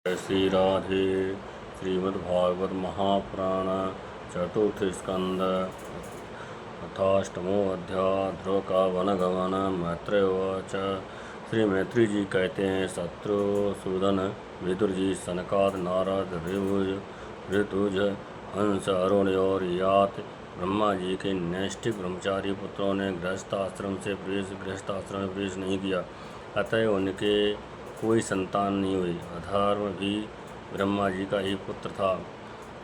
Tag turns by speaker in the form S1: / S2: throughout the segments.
S1: श्री राधे। श्रीमद्भागवत महापुराण चतुर्थ स्कंद अथाष्टमो अध्याय ध्रुव का वनगमन। मैत्रेय उवाच। श्री मैत्री जी कहते हैं, शत्रुसूदन, विदुर जी, सनकाद, नारद, ऋतुज, हंस, अरुण और यात ब्रह्मा जी के नैष्ठिक ब्रह्मचारी पुत्रों ने गृहस्थ आश्रम में प्रवेश नहीं किया, अतः उनके कोई संतान नहीं हुई। अधर्म भी ब्रह्मा जी का ही पुत्र था।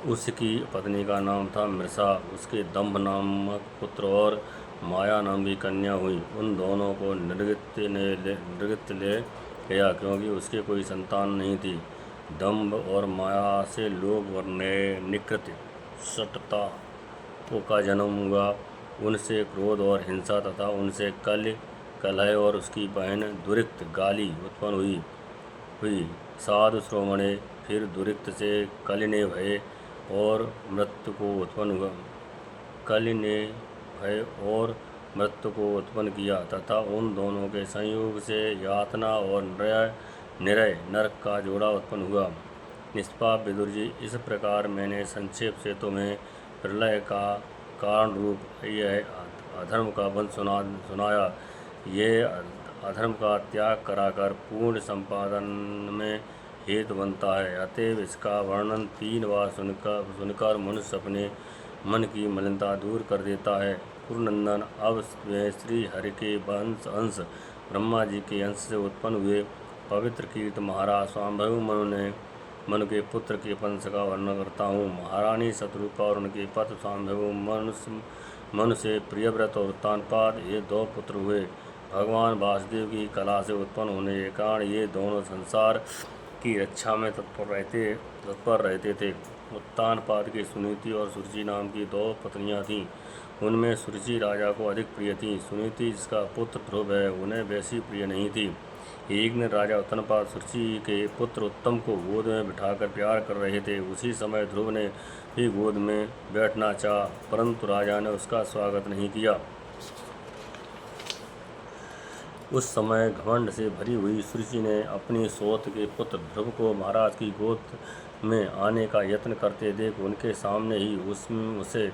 S1: उसकी पत्नी का नाम था मृषा। उसके दंभ नामक पुत्र और माया नाम की कन्या हुई। उन दोनों को नृत्य ले गया, क्योंकि उसके कोई संतान नहीं थी। दंभ और माया से लोभ और निकृत्य सटता का जन्म हुआ। उनसे क्रोध और हिंसा तथा उनसे कलह और उसकी बहन दुरिक्त गाली उत्पन्न हुई। साधु श्रोमणे फिर दुरिक्त से कलि ने भय और मृत्यु को उत्पन्न किया तथा उन दोनों के संयोग से यातना और निरय नरक का जोड़ा उत्पन्न हुआ। निष्पाप विदुर जी, इस प्रकार मैंने संक्षेप से तुम्हें प्रलय का कारण रूप यह अधर्म का वंश सुनाया। ये अधर्म का त्याग कराकर पूर्ण संपादन में हेतु बनता है। अतएव इसका वर्णन 3 बार सुनकर मनुष्य अपने मन की मलिनता दूर कर देता है। कुरुनंदन, अब वे श्री हरि के अंश ब्रह्मा जी के अंश से उत्पन्न हुए पवित्र कीर्त महाराज स्वाम्भु मनु के पुत्र के वंश का वर्णन करता हूँ। महारानी शत्रुपा और उनके पति स्वाम्भु मनु से प्रियव्रत और उत्तानपाद, ये 2 पुत्र हुए। भगवान वासुदेव की कला से उत्पन्न होने के कारण ये दोनों संसार की रक्षा में तत्पर रहते थे। उत्तानपाद की सुनीति और सुरुचि नाम की 2 पत्नियां थीं। उनमें सुरुचि राजा को अधिक प्रिय थी। सुनीति, जिसका पुत्र ध्रुव है, उन्हें वैसी प्रिय नहीं थी। एक दिन राजा उत्तानपाद सुरुचि के पुत्र उत्तम को गोद में बिठाकर प्यार कर रहे थे। उसी समय ध्रुव ने भी गोद में बैठना चाहा, परंतु राजा ने उसका स्वागत नहीं किया। उस समय घमंड से भरी हुई सुरुचि ने अपनी सौत के पुत्र ध्रुव को महाराज की गोद में आने का यत्न करते देख उनके सामने ही उसे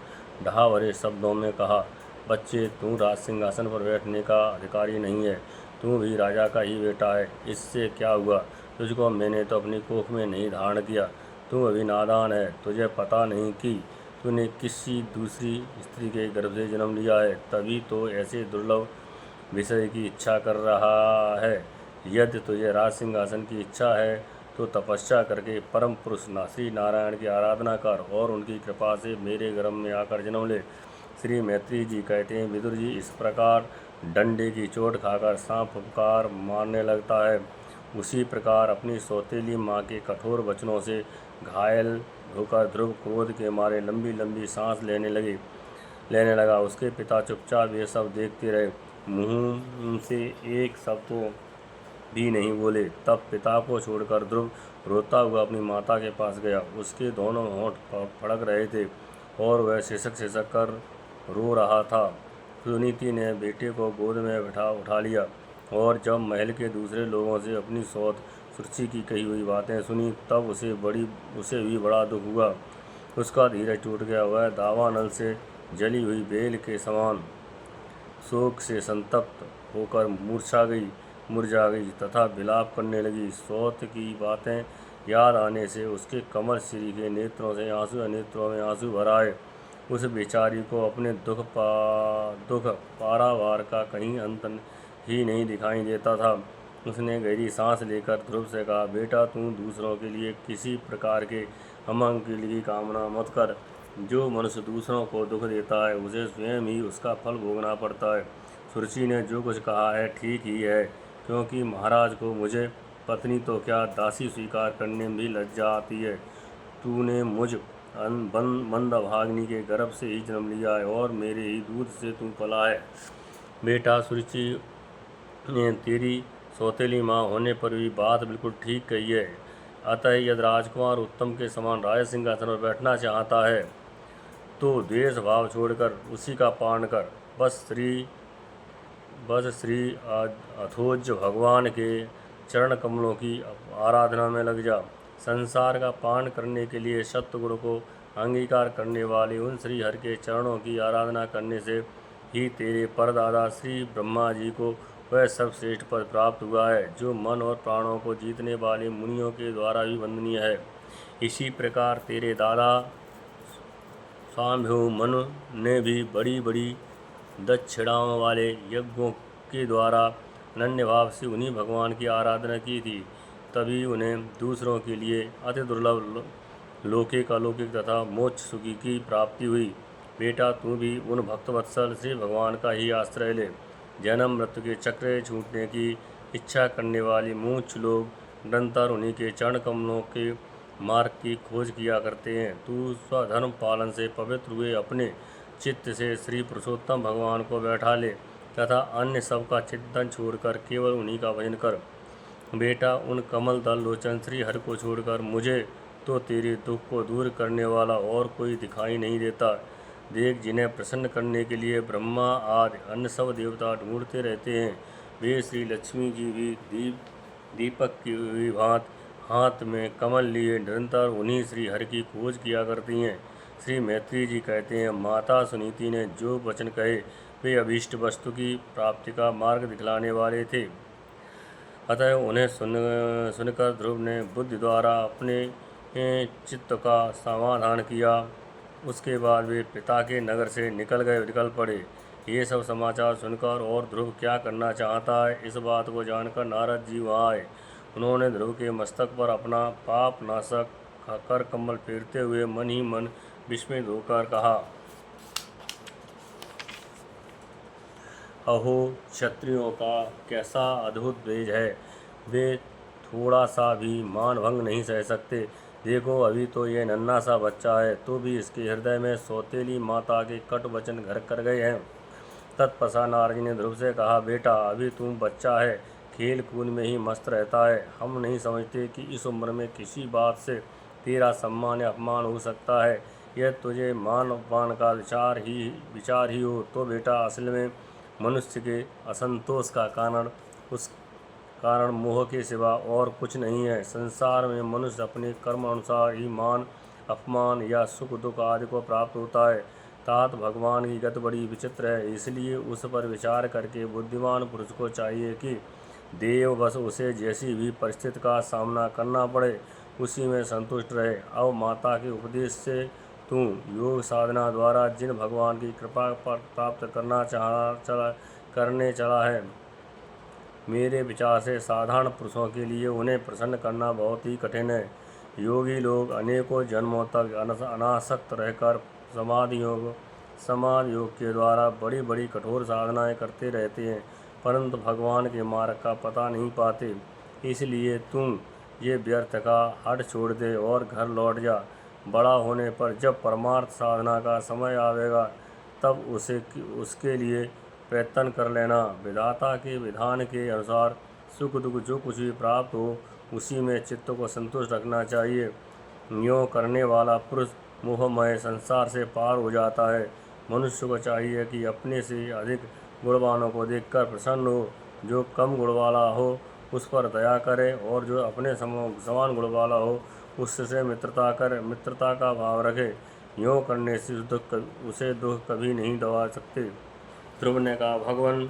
S1: ढहा भरे शब्दों में कहा, बच्चे, तू राज सिंहासन पर बैठने का अधिकारी नहीं है। तू भी राजा का ही बेटा है। इससे क्या हुआ? तुझको मैंने तो अपनी कोख में नहीं धारण किया। तू अभी नादान है। तुझे पता नहीं कि तूने किसी दूसरी स्त्री के गर्भ से जन्म लिया है, तभी तो ऐसे दुर्लभ विषय की इच्छा कर रहा है। यदि तुझे राज सिंहासन की इच्छा है तो तपस्या करके परम पुरुष श्री नारायण की आराधना कर और उनकी कृपा से मेरे गर्भ में आकर जन्म ले। श्री मैत्री जी कहते हैं, विदुर जी, इस प्रकार डंडे की चोट खाकर सांप फुफकार मारने लगता है, उसी प्रकार अपनी सौतेली माँ के कठोर वचनों से घायल होकर ध्रुव क्रोध के मारे लंबी लंबी सांस लेने लगा। उसके पिता चुपचाप ये सब देखते रहे, मुंह से एक शब्द भी नहीं बोले। तब पिता को छोड़कर ध्रुव रोता हुआ अपनी माता के पास गया। उसके दोनों होंठ फड़क रहे थे और वह सिसक कर रो रहा था। सुनीति ने बेटे को गोद में उठा लिया और जब महल के दूसरे लोगों से अपनी सौत सुरुचि की कही हुई बातें सुनी, तब उसे भी बड़ा दुख हुआ। उसका धीरज टूट गया। वह दावानल से जली हुई बेल के समान शोक से संतप्त होकर मुरझा गई तथा विलाप करने लगी। सौत की बातें याद आने से उसके कमर श्री के नेत्रों में आंसू भर आए। उस बेचारी को अपने दुख पारावार का कहीं अंत ही नहीं दिखाई देता था। उसने गहरी सांस लेकर ध्रुव से कहा, बेटा, तू दूसरों के लिए किसी प्रकार के अमंगल की कामना मत कर। जो मनुष्य दूसरों को दुख देता है, उसे स्वयं ही उसका फल भोगना पड़ता है। सुरुचि ने जो कुछ कहा है ठीक ही है, क्योंकि महाराज को मुझे पत्नी तो क्या, दासी स्वीकार करने में भी लज्जा आती है। तूने मुझ मंदभागिनी के गर्भ से ही जन्म लिया है और मेरे ही दूध से तू पला है। बेटा, सुरुचि ने तेरी सौतेली माँ होने पर भी बात बिल्कुल ठीक कही है। अतः यदि राजकुमार उत्तम के समान राज सिंहासन पर बैठना चाहता है तो द्वेष भाव छोड़कर उसी का पालन कर। बस श्री अथोज भगवान के चरण कमलों की आराधना में लग जा। संसार का पान करने के लिए सत्गुरु को अंगीकार करने वाले उन श्री हरि के चरणों की आराधना करने से ही तेरे परदादा श्री ब्रह्मा जी को वह सर्वश्रेष्ठ पद प्राप्त हुआ है जो मन और प्राणों को जीतने वाले मुनियों के द्वारा भी वंदनीय है। इसी प्रकार तेरे दादा स्वाम्भु मनु ने भी बड़ी बड़ी दक्षिणाओं वाले यज्ञों के द्वारा अनन्य भाव से उन्हीं भगवान की आराधना की थी, तभी उन्हें दूसरों के लिए अति दुर्लभ लौकिक अलौकिक तथा मोक्ष सुखी की प्राप्ति हुई। बेटा तू भी उन भक्तवत्सल श्री भगवान का ही आश्रय ले। जन्म मृत्यु के चक्र छूटने की इच्छा करने वाले मूर्छ लोग निरंतर उन्हीं के चरण कमलों के मार्ग की खोज किया करते हैं। तू स्वधर्म पालन से पवित्र हुए अपने चित्त से श्री पुरुषोत्तम भगवान को बैठा ले तथा अन्य सब का चिंतन छोड़कर केवल उन्हीं का भजन कर। बेटा उन कमल दल लोचन श्री हरि को छोड़कर मुझे तो तेरे दुख को दूर करने वाला और कोई दिखाई नहीं देता। देख, जिन्हें प्रसन्न करने के लिए ब्रह्मा आदि अन्य सब देवता ढूंढते रहते हैं, वे श्री लक्ष्मी जी भी दीपक की भांति हाथ में कमल लिए निरंतर उन्हीं श्री हरि की खोज किया करती हैं। श्री मैत्री जी कहते हैं, माता सुनीति ने जो वचन कहे वे अभीष्ट वस्तु की प्राप्ति का मार्ग दिखलाने वाले थे। अतः उन्हें सुनकर ध्रुव ने बुद्धि द्वारा अपने चित्त का समाधान किया। उसके बाद वे पिता के नगर से निकल पड़े। ये सब समाचार सुनकर और ध्रुव क्या करना चाहता है इस बात को जानकर नारद जी वहाँ आए। उन्होंने ध्रुव के मस्तक पर अपना पाप नाशक कर कमल फेरते हुए मन ही मन विस्मित होकर कहा, अहो, क्षत्रियों का कैसा अद्भुत तेज है। वे थोड़ा सा भी मानभंग नहीं सह सकते। देखो, अभी तो ये नन्हा सा बच्चा है, तो भी इसके हृदय में सौतेली माता के कट वचन घर कर गए हैं। तत्पश्चात नारद जी ने ध्रुव से कहा, बेटा अभी तुम बच्चा है, खेल कूद में ही मस्त रहता है। हम नहीं समझते कि इस उम्र में किसी बात से तेरा सम्मान या अपमान हो सकता है। यह तुझे मान अपमान का विचार ही हो तो बेटा असल में मनुष्य के असंतोष का कारण मोह के सिवा और कुछ नहीं है। संसार में मनुष्य अपने कर्म अनुसार ही मान अपमान या सुख दुख आदि को प्राप्त होता है। तात भगवान की गति बड़ी विचित्र है, इसलिए उस पर विचार करके बुद्धिमान पुरुष को चाहिए कि देव बस उसे जैसी भी परिस्थिति का सामना करना पड़े उसी में संतुष्ट रहे। अब माता के उपदेश से तू योग साधना द्वारा जिन भगवान की कृपा प्राप्त करने चला है, मेरे विचार से साधारण पुरुषों के लिए उन्हें प्रसन्न करना बहुत ही कठिन है। योगी लोग अनेकों जन्मों तक अनासक्त रहकर समाधि योग के द्वारा बड़ी बड़ी कठोर साधनाएं करते रहते हैं, परंतु भगवान के मार्ग का पता नहीं पाते। इसलिए तुम ये व्यर्थ का हट छोड़ दे और घर लौट जा। बड़ा होने पर जब परमार्थ साधना का समय आवेगा तब उसके लिए प्रयत्न कर लेना। विधाता के विधान के अनुसार सुख दुख जो कुछ भी प्राप्त हो उसी में चित्त को संतुष्ट रखना चाहिए। यूँ करने वाला पुरुष मोहमय संसार से पार हो जाता है। मनुष्य को चाहिए कि अपने से अधिक गुणवानों को देखकर प्रसन्न हो। जो कम गुण वाला हो उस पर दया करे और जो अपने समान गुण वाला हो उससे मित्रता का भाव रखे। यूँ करने से उसे दुख कभी नहीं दबा सकते। ध्रुव ने कहा, भगवान,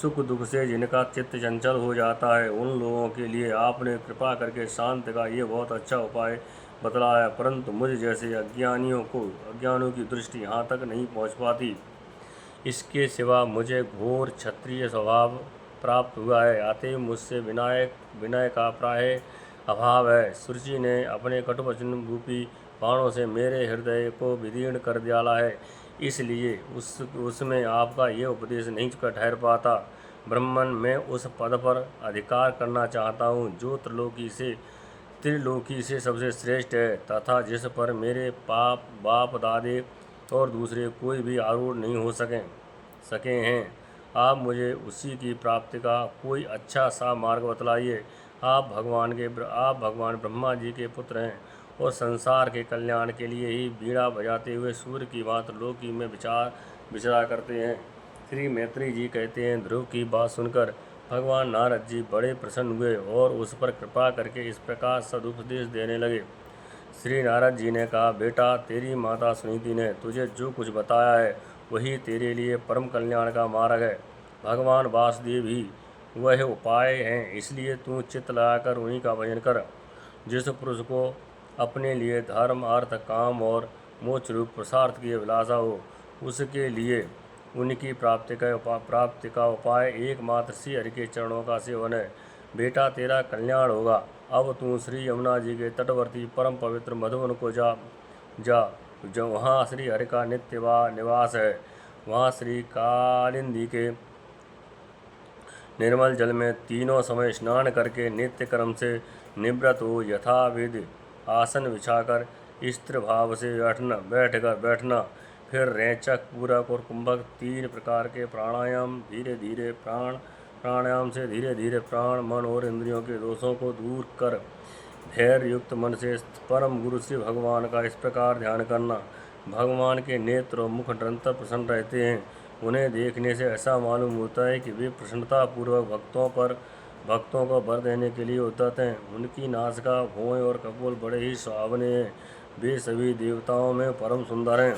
S1: सुख दुख से जिनका चित्त चंचल हो जाता है उन लोगों के लिए आपने कृपा करके शांति का ये बहुत अच्छा उपाय बतलाया, परंतु मुझ जैसे अज्ञानियों की दृष्टि यहाँ तक नहीं पहुँच पाती। इसके सिवा मुझे घोर क्षत्रिय स्वभाव प्राप्त हुआ है, अतएव मुझसे विनय का प्राय अभाव है। सुरुचि ने अपने कटुवचन रूपी बाणों से मेरे हृदय को विदीर्ण कर डाला है, इसलिए उसमें आपका ये उपदेश नहीं ठहर पाता। ब्रह्मन, मैं उस पद पर अधिकार करना चाहता हूँ जो त्रिलोकी से सबसे श्रेष्ठ है तथा जिस पर मेरे बाप दादे और दूसरे कोई भी आरूढ़ नहीं हो सके हैं। आप मुझे उसी की प्राप्ति का कोई अच्छा सा मार्ग बतलाइए। आप भगवान ब्रह्मा जी के पुत्र हैं और संसार के कल्याण के लिए ही बीड़ा बजाते हुए सूर्य की भांति लोकी में विचरा करते हैं। श्री मैत्री जी कहते हैं, ध्रुव की बात सुनकर भगवान नारद जी बड़े प्रसन्न हुए और उस पर कृपा करके इस प्रकार सदुपदेश देने लगे। श्री नारद जी ने कहा, बेटा, तेरी माता सुनीति ने तुझे जो कुछ बताया है वही तेरे लिए परम कल्याण का मार्ग है। भगवान वासुदेव ही वह उपाय हैं, इसलिए तू चित्त लगाकर उन्हीं का भजन कर। जिस पुरुष को अपने लिए धर्म, अर्थ, काम और मोक्ष रूप पुरुषार्थ की अभिलाषा हो, उसके लिए उनकी प्राप्ति का उपाय एकमात्र श्री हरि के चरणों का सेवन है। बेटा, तेरा कल्याण होगा। अब तू श्री यमुना जी के तटवर्ती परम पवित्र मधुवन को जा जो वहाँ श्री हरि का नित्य निवास है। वहाँ श्री कालिंदी के निर्मल जल में तीनों समय स्नान करके नित्य कर्म से निवृत्त हो यथाविधि आसन बिछाकर स्थिर भाव से बैठना। फिर रेचक, पूरक और कुंभक 3 प्रकार के प्राणायाम प्राणायाम से धीरे धीरे प्राण, मन और इंद्रियों के दोषों को दूर कर धैर्य युक्त मन से परम गुरु श्री भगवान का इस प्रकार ध्यान करना। भगवान के नेत्र और मुख निरंतर प्रसन्न रहते हैं। उन्हें देखने से ऐसा मालूम होता है कि वे प्रसन्नता पूर्वक भक्तों को वर देने के लिए उद्यत हैं। उनकी नासिका, भौहें और कपोल बड़े ही सुहावने हैं। वे सभी देवताओं में परम सुंदर हैं।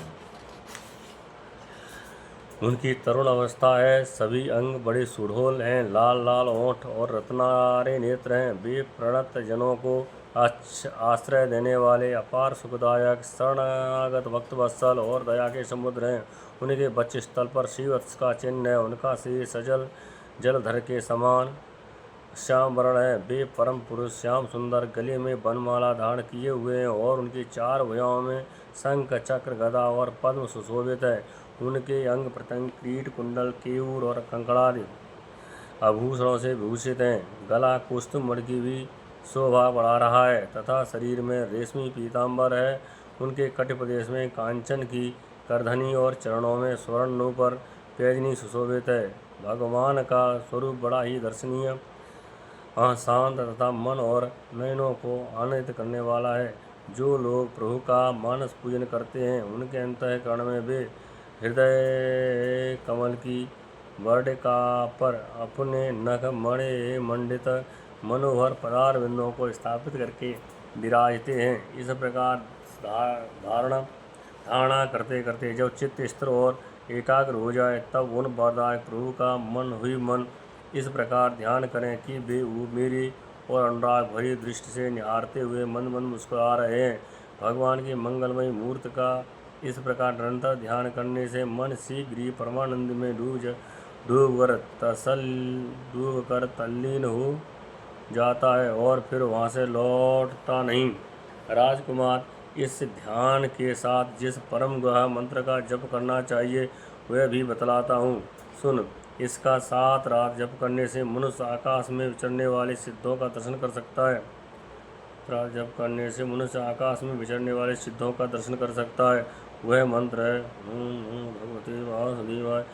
S1: उनकी तरुण अवस्था है। सभी अंग बड़े सुडौल हैं। लाल लाल ओंठ और रत्नारे नेत्र हैं। वे प्रणत जनों को आश्रय देने वाले अपार सुखदायक शरणागत भक्त वत्सल और दया के समुद्र हैं। उनके वक्षस्थल पर श्रीवत्स का चिन्ह है। उनका शरीर सजल जलधर के समान श्याम वर्ण है। वे परम पुरुष श्याम सुंदर गले में वनमाला धारण किए हुए हैं और उनकी 4 भुजाओं में शंख, चक्र, गदा और पद्म सुशोभित है। उनके अंग प्रत्यंग कीट, कुंडल, केयूर और कंकड़ादि आभूषणों से भूषित हैं। गला कुस्तुम मणि की भी शोभा बढ़ा रहा है तथा शरीर में रेशमी पीताम्बर है। उनके कट प्रदेश में कांचन की करधनी और चरणों में स्वर्ण नूपुर पैजनी सुशोभित है। भगवान का स्वरूप बड़ा ही दर्शनीय, शांत तथा मन और नयनों को आनंदित करने वाला है। जो लोग प्रभु का मानस पूजन करते हैं उनके अंतःकरण में वे हृदय कमल की वर्णिका पर अपने नख मणि मंडित मनोहर पदार बिंदुओं को स्थापित करके विराजते हैं। इस प्रकार धारणा करते करते जब चित्त स्थिर और एकाग्र हो जाए तब उन वरदायक प्रभु का मन इस प्रकार ध्यान करें कि वे मेरी और अनुराग भरी दृष्टि से निहारते हुए मंद मुस्कुरा रहे हैं। भगवान की मंगलमयी मूर्ति का इस प्रकार निरंतर ध्यान करने से मन शीघ्र ही परमानंद में डूब कर तल्लीन हो जाता है और फिर वहाँ से लौटता नहीं। राजकुमार, इस ध्यान के साथ जिस परम गुह्य मंत्र का जप करना चाहिए वह भी बतलाता हूँ, सुन। इसका 7 रात जप करने से मनुष्य आकाश में विचरने वाले सिद्धों का दर्शन कर सकता है। जप करने से मनुष्य आकाश में विचरने वाले सिद्धों का दर्शन कर सकता है। वह मंत्र है भगवते वासुदेवाय।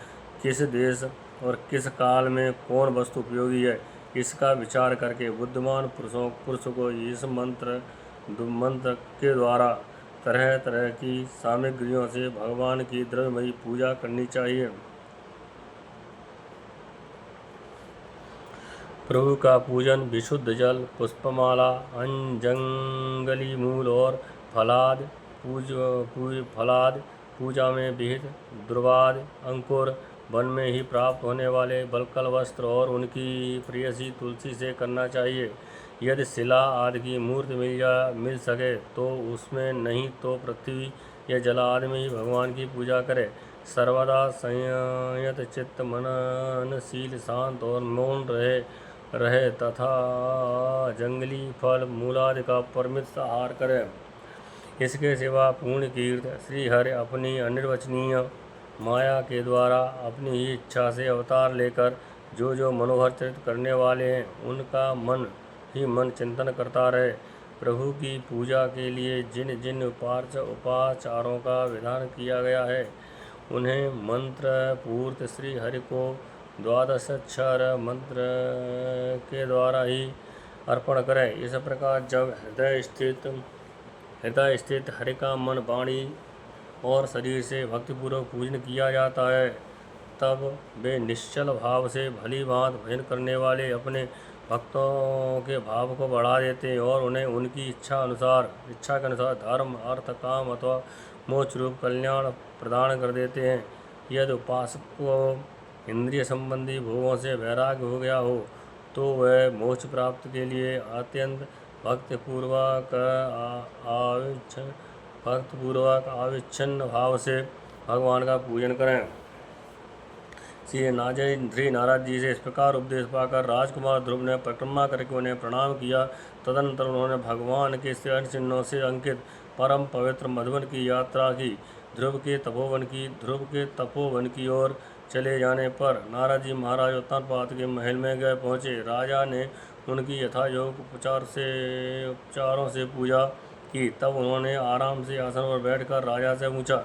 S1: किस देश और किस काल में कौन वस्तु उपयोगी है, इसका विचार करके बुद्धिमान पुरुष को इस मंत्र के द्वारा तरह तरह की सामग्रियों से भगवान की द्रव्यमयी पूजा करनी चाहिए। प्रभु का पूजन विशुद्ध जल, पुष्पमाला, अंजंगली मूल और फलाद पूजा में विहित द्रुवाद अंकुर, वन में ही प्राप्त होने वाले बलकल वस्त्र और उनकी प्रेयसी तुलसी से करना चाहिए। यदि शिला आदि की मूर्ति मिल सके तो उसमें, नहीं तो पृथ्वी या जल आदि में ही भगवान की पूजा करे। सर्वदा संयत चित्त, मननशील, शांत और मौन रहे तथा जंगली फल मूलादि का परिमित आहार करे। इसके सिवा पूर्ण कीर्त श्री हरि अपनी अनिर्वचनीय माया के द्वारा अपनी ही इच्छा से अवतार लेकर जो मनोहर चरित करने वाले हैं उनका मन चिंतन करता रहे। प्रभु की पूजा के लिए जिन जिन उपाचारों का विधान किया गया है उन्हें मंत्र पूर्त श्री हरि को 12 अक्षर मंत्र के द्वारा ही अर्पण करें। इस प्रकार जब हृदय स्थित हरि का मन, वाणी और शरीर से भक्तिपूर्वक पूजन किया जाता है तब वे निश्चल भाव से भली भांत भजन करने वाले अपने भक्तों के भाव को बढ़ा देते और उन्हें उनकी इच्छा के अनुसार धर्म अर्थ काम अथवा मोक्ष रूप कल्याण प्रदान कर देते हैं। यदि उपासक को इंद्रिय संबंधी भोगों से वैराग्य हो गया हो तो वह मोक्ष प्राप्ति के लिए अत्यंत भक्तिपूर्वक अविच्छिन्न भाव से भगवान का पूजन करें। श्री नारद जी से इस प्रकार उपदेश पाकर राजकुमार ध्रुव ने परिक्रमा करके उन्हें प्रणाम किया। तदनंतर उन्होंने भगवान के चरण चिन्हों से अंकित परम पवित्र मधुवन की यात्रा की। ध्रुव के तपोवन की ओर चले जाने पर नारद जी महाराज उत्तानपाद के महल में गए पहुँचे। राजा ने उनकी यथायोग्य उपचारों से पूजा की। तब उन्होंने आराम से आसन पर बैठकर राजा से पूछा।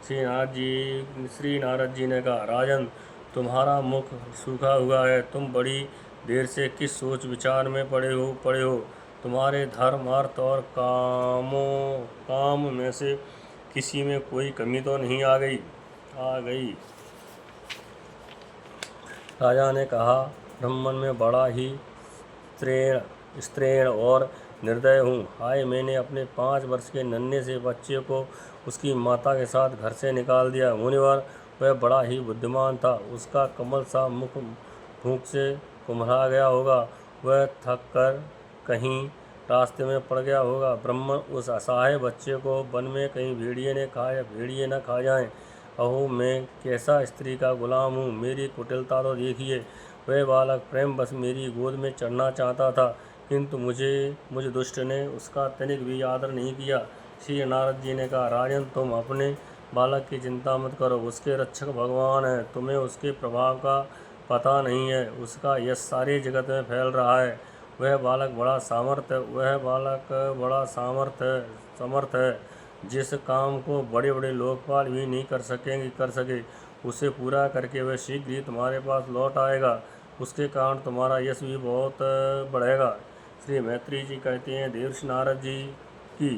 S1: श्री नारद जी ने कहा, राजन, तुम्हारा मुख सूखा हुआ है, तुम बड़ी देर से किस सोच विचार में पड़े हो। तुम्हारे धर्म अर्थ और काम में से किसी में कोई कमी तो नहीं आ गई। राजा ने कहा, ब्राह्मण में बड़ा ही स्त्रीण और निर्दय हूँ। हाय, मैंने अपने 5 वर्ष के नन्हे से बच्चे को उसकी माता के साथ घर से निकाल दिया। मुनिवर, वह बड़ा ही बुद्धिमान था, उसका कमल सा मुख भूख से कुम्हला गया होगा, वह थक कर कहीं रास्ते में पड़ गया होगा। ब्राह्मण, उस असहाय बच्चे को वन में कहीं भेड़िए न खा जाएं। अहो, मैं कैसा स्त्री का गुलाम हूँ, मेरी कुटिलता तो देखिए। वह बालक प्रेमवश मेरी गोद में चढ़ना चाहता था, किंतु मुझे दुष्ट ने उसका तनिक भी आदर नहीं किया। श्री नारद जी ने कहा, राजन, तुम अपने बालक की चिंता मत करो, उसके रक्षक भगवान हैं। तुम्हें उसके प्रभाव का पता नहीं है, उसका यश सारे जगत में फैल रहा है। वह बालक बड़ा समर्थ है, जिस काम को बड़े बड़े लोकपाल भी नहीं कर सके, उसे पूरा करके वह शीघ्र ही तुम्हारे पास लौट आएगा। उसके कारण तुम्हारा यश भी बहुत बढ़ेगा। श्री मैत्री जी कहते हैं, देवर्षि नारद जी की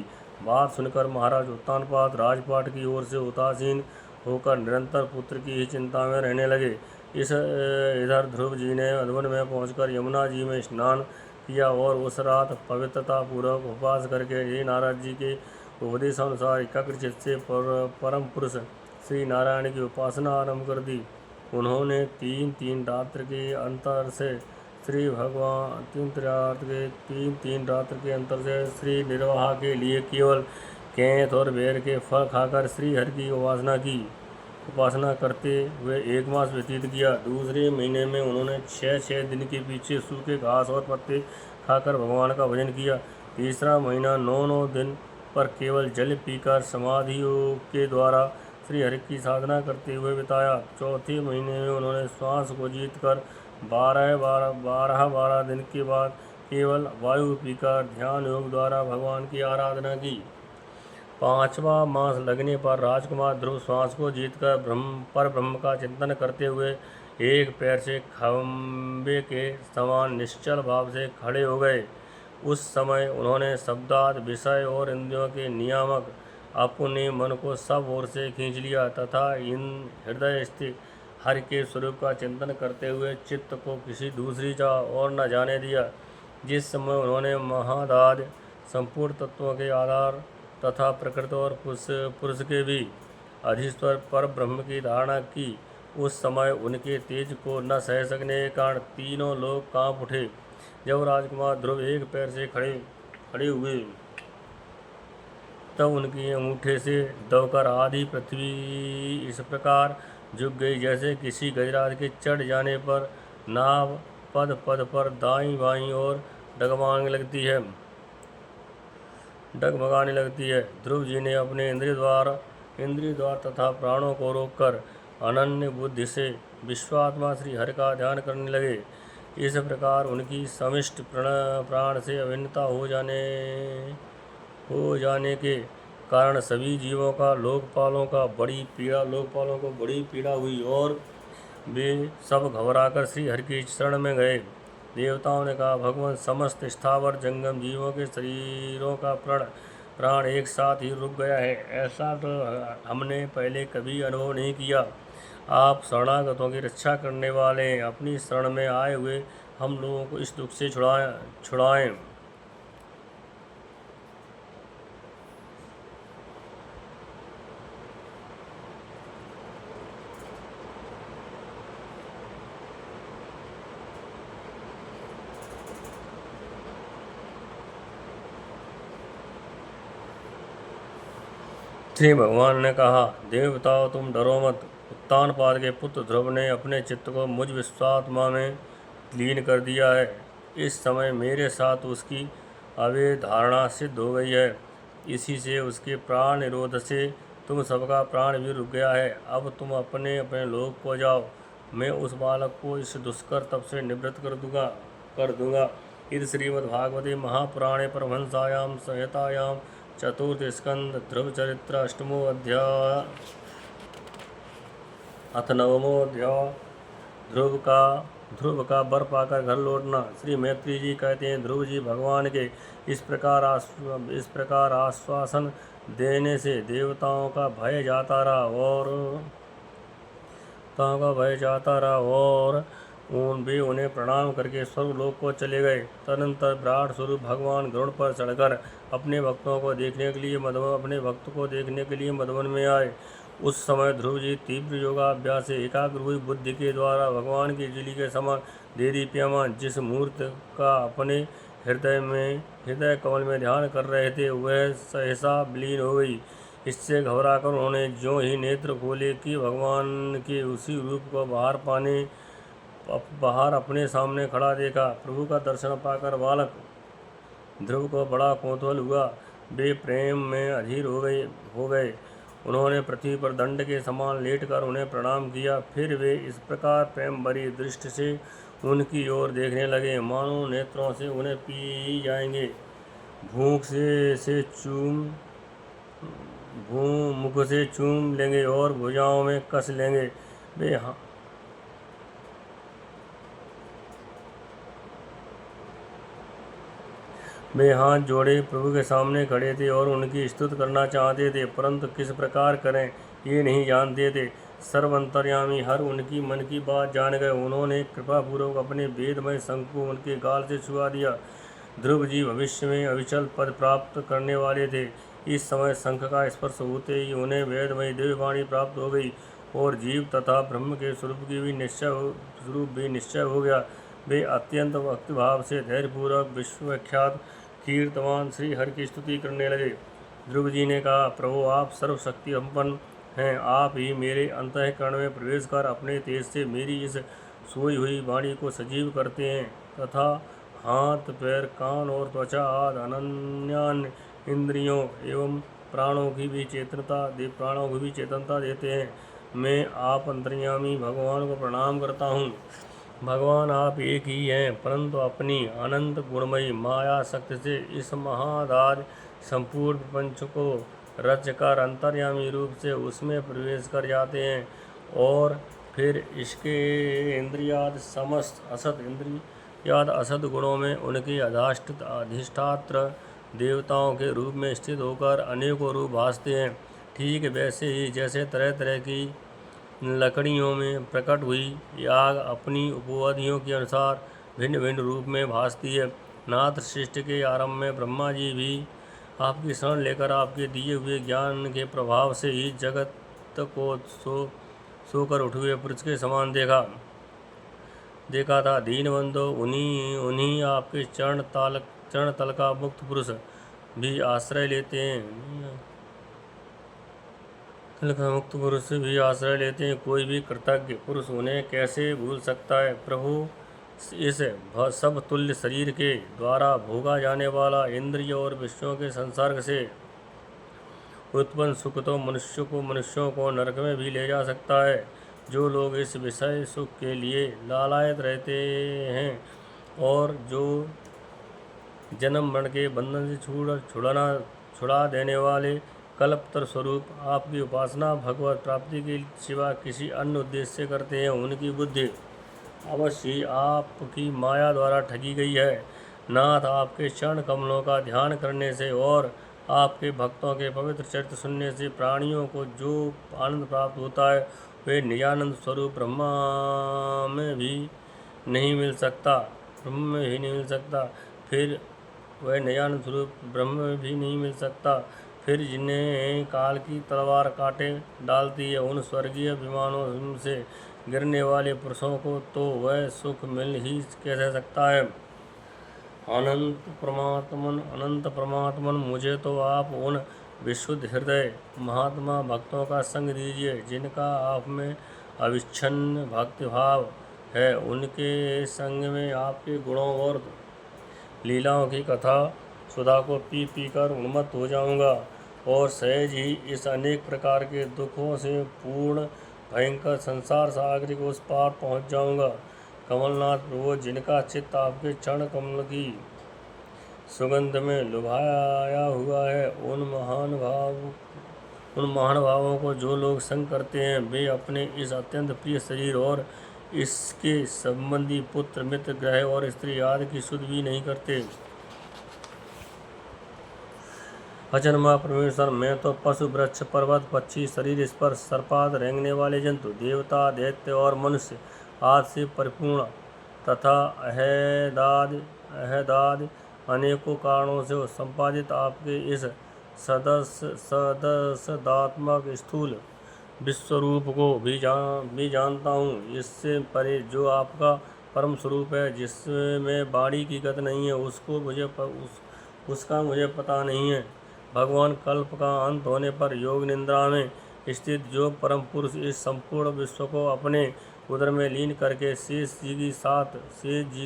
S1: बात सुनकर महाराज उत्तानपाद राजपाट की ओर से उदासीन होकर निरंतर पुत्र की ही चिंता में रहने लगे। इधर ध्रुव जी ने मधुवन में पहुंचकर यमुना जी में स्नान किया और उस रात पवित्रता पूर्वक उपवास करके श्री नारद जी के उपदेशानुसार एकाग्रचित्त से परम पुरुष श्री नारायण की उपासना आरंभ कर दी। उन्होंने तीन रात्र के अंतर से श्री निर्वाह के लिए केवल कैंथ और बेर के फल खाकर श्री हरि की उपासना करते हुए 1 मास व्यतीत किया। दूसरे महीने में उन्होंने 6 दिन के पीछे सूखे घास और पत्ते खाकर भगवान का भजन किया। तीसरा महीना 9 दिन पर केवल जल पीकर समाधि योग के द्वारा श्री हरि की साधना करते हुए बिताया। चौथे महीने में उन्होंने श्वास को जीतकर 12 दिन के बाद केवल वायु पीकर ध्यान योग द्वारा भगवान की आराधना की। 5वां मास लगने पर राजकुमार ध्रुव श्वास को जीतकर ब्रह्म का चिंतन करते हुए एक पैर से खंबे के समान निश्चल भाव से खड़े हो गए। उस समय उन्होंने शब्दादि विषय और इंद्रियों के नियामक अपने मन को सब ओर से खींच लिया तथा इन हृदय स्थित हरि के स्वरूप का चिंतन करते हुए चित्त को किसी दूसरी जगह और न जाने दिया। जिस समय उन्होंने महादाद संपूर्ण तत्वों के आधार तथा प्रकृति और पुरुष के भी अधिश्वर पर ब्रह्म की धारणा की, उस समय उनके तेज को न सह सकने के कारण तीनों लोग कांप उठे। जब राजकुमार ध्रुव एक पैर से खड़े हुए तब उनकी अंगूठे से दबकर आधी पृथ्वी इस प्रकार झुक गई जैसे किसी गजराज के चढ़ जाने पर नाव पद पर दाईं बाईं और डगमगाने लगती है। ध्रुव जी ने अपने इंद्रिय द्वार तथा प्राणों को रोककर अनन्य बुद्धि से विश्वात्मा श्री हरि का ध्यान करने लगे। इस प्रकार उनकी समिष्ट प्राण से अभिन्नता हो जाने के कारण सभी जीवों का लोकपालों को बड़ी पीड़ा हुई और वे सब घबराकर श्री हरि के शरण में गए। देवताओं ने कहा, भगवान, समस्त स्थावर जंगम जीवों के शरीरों का प्राण एक साथ ही रुक गया है, ऐसा तो हमने पहले कभी अनुभव नहीं किया। आप शरणागतों की रक्षा करने वाले हैं। अपनी शरण में आए हुए हम लोगों को इस दुख से छुड़ाएं। श्री भगवान ने कहा, देवताओं तुम डरो मत। उत्तानपाद के पुत्र ध्रुव ने अपने चित्त को मुझ विश्वात्मा में लीन कर दिया है। इस समय मेरे साथ उसकी अवैध धारणा सिद्ध हो गई है। इसी से उसके प्राण निरोध से तुम सबका प्राण भी रुक गया है। अब तुम अपने अपने लोक को जाओ। मैं उस बालक को इस दुष्कर तप से निवृत्त कर दूंगा। इस श्रीमद्भागवते महापुराणे परमहंसायां संहितायां चतुर्थ स्कंद ध्रुव चरित्र अष्टमो अध्याय अथ नवमो अध्याय ध्रुव का वर पाकर घर लौटना। श्री मैत्री जी कहते हैं, ध्रुव जी भगवान के इस प्रकार आश्वासन देने से देवताओं का भय जाता रहा और वे उन्हें प्रणाम करके स्वर्गलोक को चले गए। तदनंतर विराट स्वरूप भगवान गरुड़ पर चढ़कर अपने भक्तों को देखने के लिए मधुवन में आए। उस समय ध्रुव जी तीव्र योगाभ्यास से एकाग्र हुई बुद्धि के द्वारा भगवान की अंजलि के समान देदीप्यमान जिस मूर्ति का अपने हृदय कमल में ध्यान कर रहे थे, वह सहसा विलीन हो गई। इससे घबराकर उन्होंने ज्यों ही नेत्र खोले कि भगवान के उसी रूप को बाहर अपने सामने खड़ा देखा। प्रभु का दर्शन पाकर बालक ध्रुव को बड़ा कौतूहल हुआ। वे प्रेम में अधीर हो गए। उन्होंने पृथ्वी पर दंड के समान लेटकर उन्हें प्रणाम किया। फिर वे इस प्रकार प्रेम भरी दृष्टि से उनकी ओर देखने लगे, मानो नेत्रों से उन्हें पी जाएंगे। मुख से चूम लेंगे और भुजाओं में कस लेंगे। वे हाथ जोड़े प्रभु के सामने खड़े थे और उनकी स्तुति करना चाहते थे, परंतु किस प्रकार करें ये नहीं जानते थे। सर्व अंतर्यामी हर उनकी मन की बात जान गए। उन्होंने कृपापूर्वक अपने वेदमय शंख को उनके गाल से छुआ दिया। ध्रुव जी भविष्य में अविचल पद प्राप्त करने वाले थे। इस समय शंख का स्पर्श होते ही उन्हें वेदमय दिव्यवाणी प्राप्त हो गई और जीव तथा ब्रह्म के स्वरूप भी निश्चय हो गया। वे अत्यंत भक्तिभाव से धैर्यपूर्वक विश्वविख्यात कीर्तवान श्री हरि की स्तुति करने लगे। ध्रुव जी ने कहा, प्रभु आप सर्वशक्ति संपन्न हैं। आप ही मेरे अंतःकरण में प्रवेश कर अपने तेज से मेरी इस सोई हुई वाणी को सजीव करते हैं तथा हाथ पैर कान और त्वचा आदि अनन्य इंद्रियों एवं प्राणों की भी चेतनता देते हैं। मैं आप अंतर्यामी भगवान को प्रणाम करता हूँ। भगवान आप एक ही हैं, परंतु अपनी अनंत गुणमयी माया शक्ति से इस महादाद संपूर्ण प्रपंच को रचकर अंतर्यामी रूप से उसमें प्रवेश कर जाते हैं और फिर इसके इंद्रियाद असत गुणों में उनके अधिष्ठात्र देवताओं के रूप में स्थित होकर अनेकों रूप भासते हैं। ठीक वैसे ही जैसे तरह तरह की लकड़ियों में प्रकट हुई आग अपनी उपाधियों के अनुसार भिन्न भिन्न रूप में भासती है। नाथ सृष्टि के आरंभ में ब्रह्मा जी भी आपकी शरण लेकर आपके दिए हुए ज्ञान के प्रभाव से ही जगत को सोकर उठे हुए पुरुष के समान देखा था। दीनबंधु उन्हीं आपके चरण तल का मुक्त पुरुष भी आश्रय लेते हैं। कोई भी कृतज्ञ पुरुष उन्हें कैसे भूल सकता है। प्रभु इस सब तुल्य शरीर के द्वारा भोगा जाने वाला इंद्रिय और विषयों के संसर्ग से उत्पन्न सुख तो मनुष्यों को नरक में भी ले जा सकता है। जो लोग इस विषय सुख के लिए लालायित रहते हैं और जो जन्म मरण के बंधन से छुड़ा देने वाले कल्पतर स्वरूप आपकी उपासना भगवत प्राप्ति के सिवा किसी अन्य उद्देश्य से करते हैं, उनकी बुद्धि अवश्य ही आपकी माया द्वारा ठगी गई है। नाथ आपके चरण कमलों का ध्यान करने से और आपके भक्तों के पवित्र चरित्र सुनने से प्राणियों को जो आनंद प्राप्त होता है वे निजानंद स्वरूप ब्रह्मा में भी नहीं मिल सकता, ब्रह्म में ही नहीं मिल सकता। फिर वह निजानंद स्वरूप ब्रह्म में भी नहीं मिल सकता। फिर जिन्हें काल की तलवार काटे डालती है, उन स्वर्गीय विमानों से गिरने वाले पुरुषों को तो वह सुख मिल ही कैसे सकता है। अनंत परमात्मन, मुझे तो आप उन विशुद्ध हृदय महात्मा भक्तों का संग दीजिए जिनका आप में अविच्छिन्न भक्तिभाव है। उनके संग में आपके गुणों और लीलाओं की कथा सुधा को पी पी कर उन्मत्त हो जाऊंगा और सहज ही इस अनेक प्रकार के दुखों से पूर्ण भयंकर संसार सागर के उस पार पहुंच जाऊंगा। कमलनाथ प्रभु, जिनका चित्त आपके चरण कमल की सुगंध में लुभाया हुआ है, उन महान भावों को जो लोग संग करते हैं, वे अपने इस अत्यंत प्रिय शरीर और इसके संबंधी पुत्र मित्र ग्रह और स्त्री आदि की शुद्ध भी नहीं करते। अजन्मा परमेश्वर, मैं तो पशु वृक्ष पर्वत पक्षी शरीर स्पर्श सर्पाद रेंगने वाले जंतु देवता दैत्य और मनुष्य आदि से परिपूर्ण तथा अहदाद अनेकों कारणों से संपादित आपके इस सदस्यदात्मक स्थूल विश्वरूप को भी जानता हूँ। इससे परे जो आपका परम स्वरूप है, जिसमें वाणी की गति नहीं है, उसका मुझे पता नहीं है। भगवान, कल्प का अंत होने पर योग निद्रा में स्थित जो परम पुरुष इस संपूर्ण विश्व को अपने उदर में लीन करके शेष जी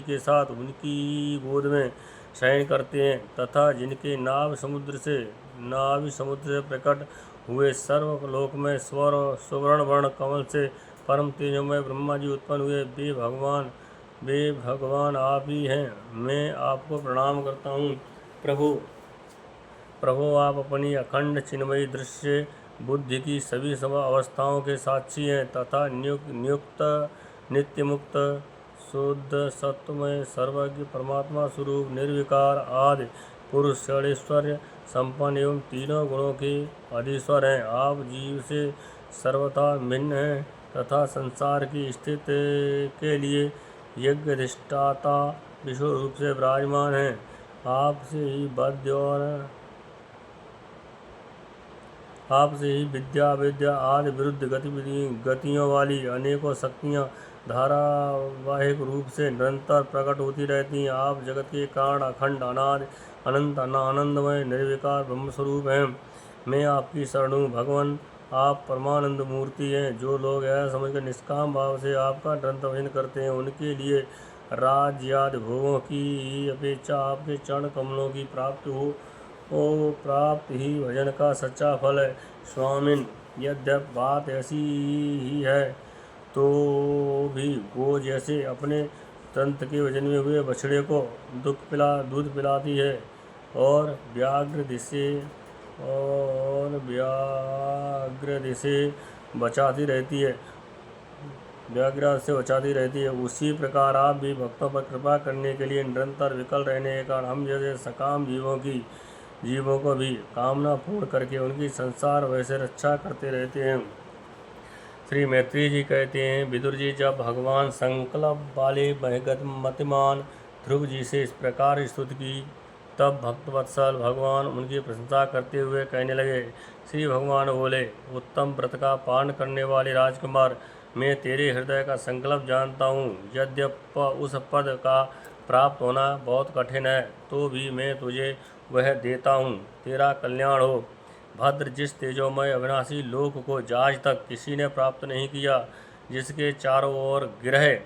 S1: के साथ उनकी गोद में शयन करते हैं तथा जिनके नाभि समुद्र से प्रकट हुए सर्वलोक में सुवर्ण वर्ण कमल से परम तेजोमय ब्रह्मा जी उत्पन्न हुए, वे भगवान आप ही हैं। मैं आपको प्रणाम करता हूँ। प्रभु, आप अपनी अखंड चिन्मयी दृश्य बुद्धि की सभी अवस्थाओं के साक्षी हैं तथा नियुक्त नित्य मुक्त शुद्ध सत्वमय सर्वज्ञ परमात्मा स्वरूप निर्विकार आदि पुरुष षडेश्वर्य संपन्न एवं तीनों गुणों के अधीश्वर हैं। आप जीव से सर्वथा भिन्न हैं तथा संसार की स्थिति के लिए यज्ञ अधिष्ठाता विशुद्ध रूप से विराजमान हैं। आपसे ही विद्या आदि विरुद्ध गतियों वाली अनेकों शक्तियाँ धारावाहिक रूप से निरंतर प्रकट होती रहती हैं। आप जगत के कारण अखंड अनादि अनंत आनंदमय निर्विकार ब्रह्मस्वरूप हैं। मैं आपकी शरण हूँ। भगवान, आप परमानंद मूर्ति हैं। जो लोग ऐसा समझकर निष्काम भाव से आपका निरंतर भजन करते हैं, उनके लिए राज्यादि भोगों की अपेक्षा आपके चरण कमलों की प्राप्ति ही भजन का सच्चा फल है। स्वामिन, यद्यपि बात ऐसी ही है तो भी गो जैसे अपने तंत्र के वजन में हुए बछड़े को दूध पिलाती है और व्याघ्र से बचाती रहती है, उसी प्रकार आप भी भक्तों पर कृपा करने के लिए निरंतर विकल रहने के कारण हम जैसे सकाम जीवों को भी कामना पूर्ण करके उनकी संसार वैसे रक्षा करते रहते हैं। श्री मैत्री जी कहते हैं, विदुर जी, जब भगवान संकल्प वाले मतिमान ध्रुव जी से इस प्रकार स्तुति की, तब भक्तवत्सल भगवान उनकी प्रशंसा करते हुए कहने लगे। श्री भगवान बोले, उत्तम व्रत का पालन करने वाले राजकुमार, मैं तेरे हृदय का संकल्प जानता हूँ। यद्यपि उस पद का प्राप्त होना बहुत कठिन है, तो भी मैं तुझे वह देता हूँ। तेरा कल्याण हो। भद्र, जिस तेजोमय अविनाशी लोक को आज तक किसी ने प्राप्त नहीं किया, जिसके चारों ओर ग्रह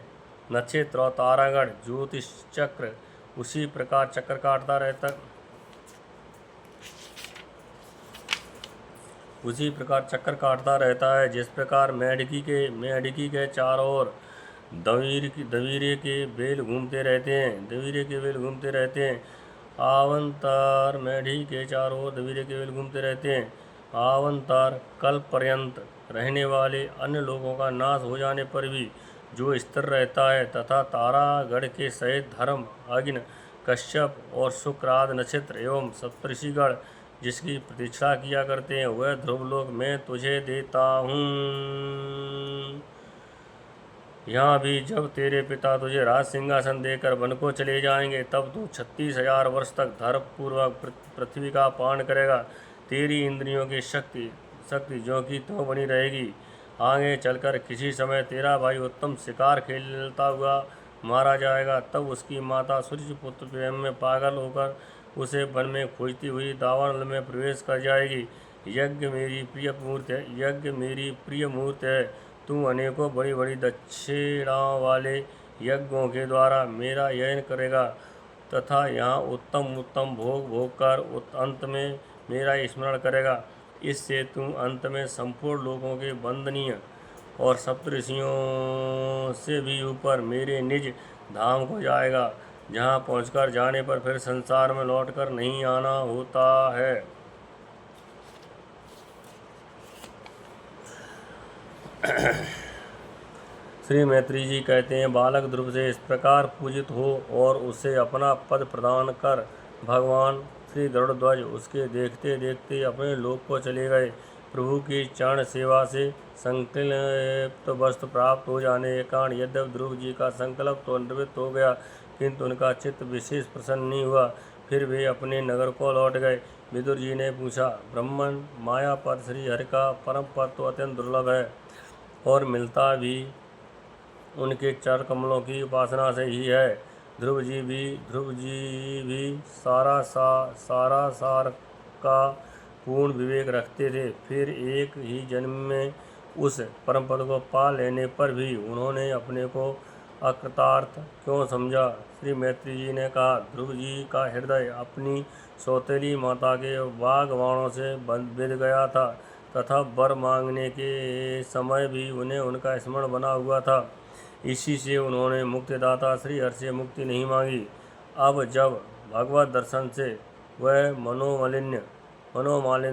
S1: नक्षत्र और तारागण ज्योतिष चक्र उसी प्रकार चक्कर काटता रहता है जिस प्रकार मेढकी के चारों ओर दवीरे के बेल घूमते रहते हैं। आवंतर मेढी के चारों ओर दवीरे के बेल घूमते रहते हैं। आवंतर कल्प पर्यंत रहने वाले अन्य लोगों का नाश हो जाने पर भी जो स्थिर रहता है तथा तारागढ़ के सहित धर्म, अग्नि, कश्यप और शुक्र आदि नक्षत्र एवं सप्तऋषिगण जिसकी प्रतीक्षा किया करते हैं, वह ध्रुवलोक मैं तुझे देता हूँ। यहाँ भी जब तेरे पिता तुझे राज सिंहासन देकर वन को चले जाएंगे, तब तू 36,000 वर्ष तक धर्मपूर्वक पृथ्वी का पान करेगा। तेरी इंद्रियों की शक्ति शक्ति जो कि तो बनी रहेगी। आगे चलकर किसी समय तेरा भाई उत्तम शिकार खेलता हुआ मारा जाएगा, तब उसकी माता सूर्यपुत्र प्रेम में पागल होकर उसे वन में खोजती हुई दावानल में प्रवेश कर जाएगी। यज्ञ मेरी प्रिय मूर्त है। तू अनेकों बड़ी बड़ी दक्षिणाओं वाले यज्ञों के द्वारा मेरा यजन करेगा तथा यहाँ उत्तम उत्तम भोग भोग कर अंत में मेरा स्मरण करेगा। इससे तू अंत में संपूर्ण लोगों के वंदनीय और सप्तऋषियों से भी ऊपर मेरे निज धाम को जाएगा, जहाँ पहुंचकर जाने पर फिर संसार में लौटकर नहीं आना होता है। श्री मैत्री जी कहते हैं, बालक ध्रुव से इस प्रकार पूजित हो और उसे अपना पद प्रदान कर भगवान श्री गरुड़ध्वज उसके देखते देखते अपने लोक को चले गए। प्रभु की चरण सेवा से संकल्प वस्तु प्राप्त हो जाने के कारण यद्यपि ध्रुव जी का संकल्प तो निवृत्त हो गया, किंतु उनका चित्त विशेष प्रसन्न नहीं हुआ। फिर वे अपने नगर को लौट गए। विदुर जी ने पूछा, ब्रह्मन माया पद श्री हरि का परम पद तो अत्यंत दुर्लभ है और मिलता भी उनके चरण कमलों की उपासना से ही है। ध्रुव जी भी सारा सार का पूर्ण विवेक रखते थे। फिर एक ही जन्म में उस परम पद को पा लेने पर भी उन्होंने अपने को अकृतार्थ क्यों समझा? श्री मैत्री जी ने कहा, ध्रुव जी का हृदय अपनी सौतेली माता के बागवाणों से बिध गया था तथा वर मांगने के समय भी उन्हें उनका स्मरण बना हुआ था। इसी से उन्होंने मुक्तिदाता श्री हरि से मुक्ति नहीं मांगी। अब जब भगवत दर्शन से वह मनोमालिन्य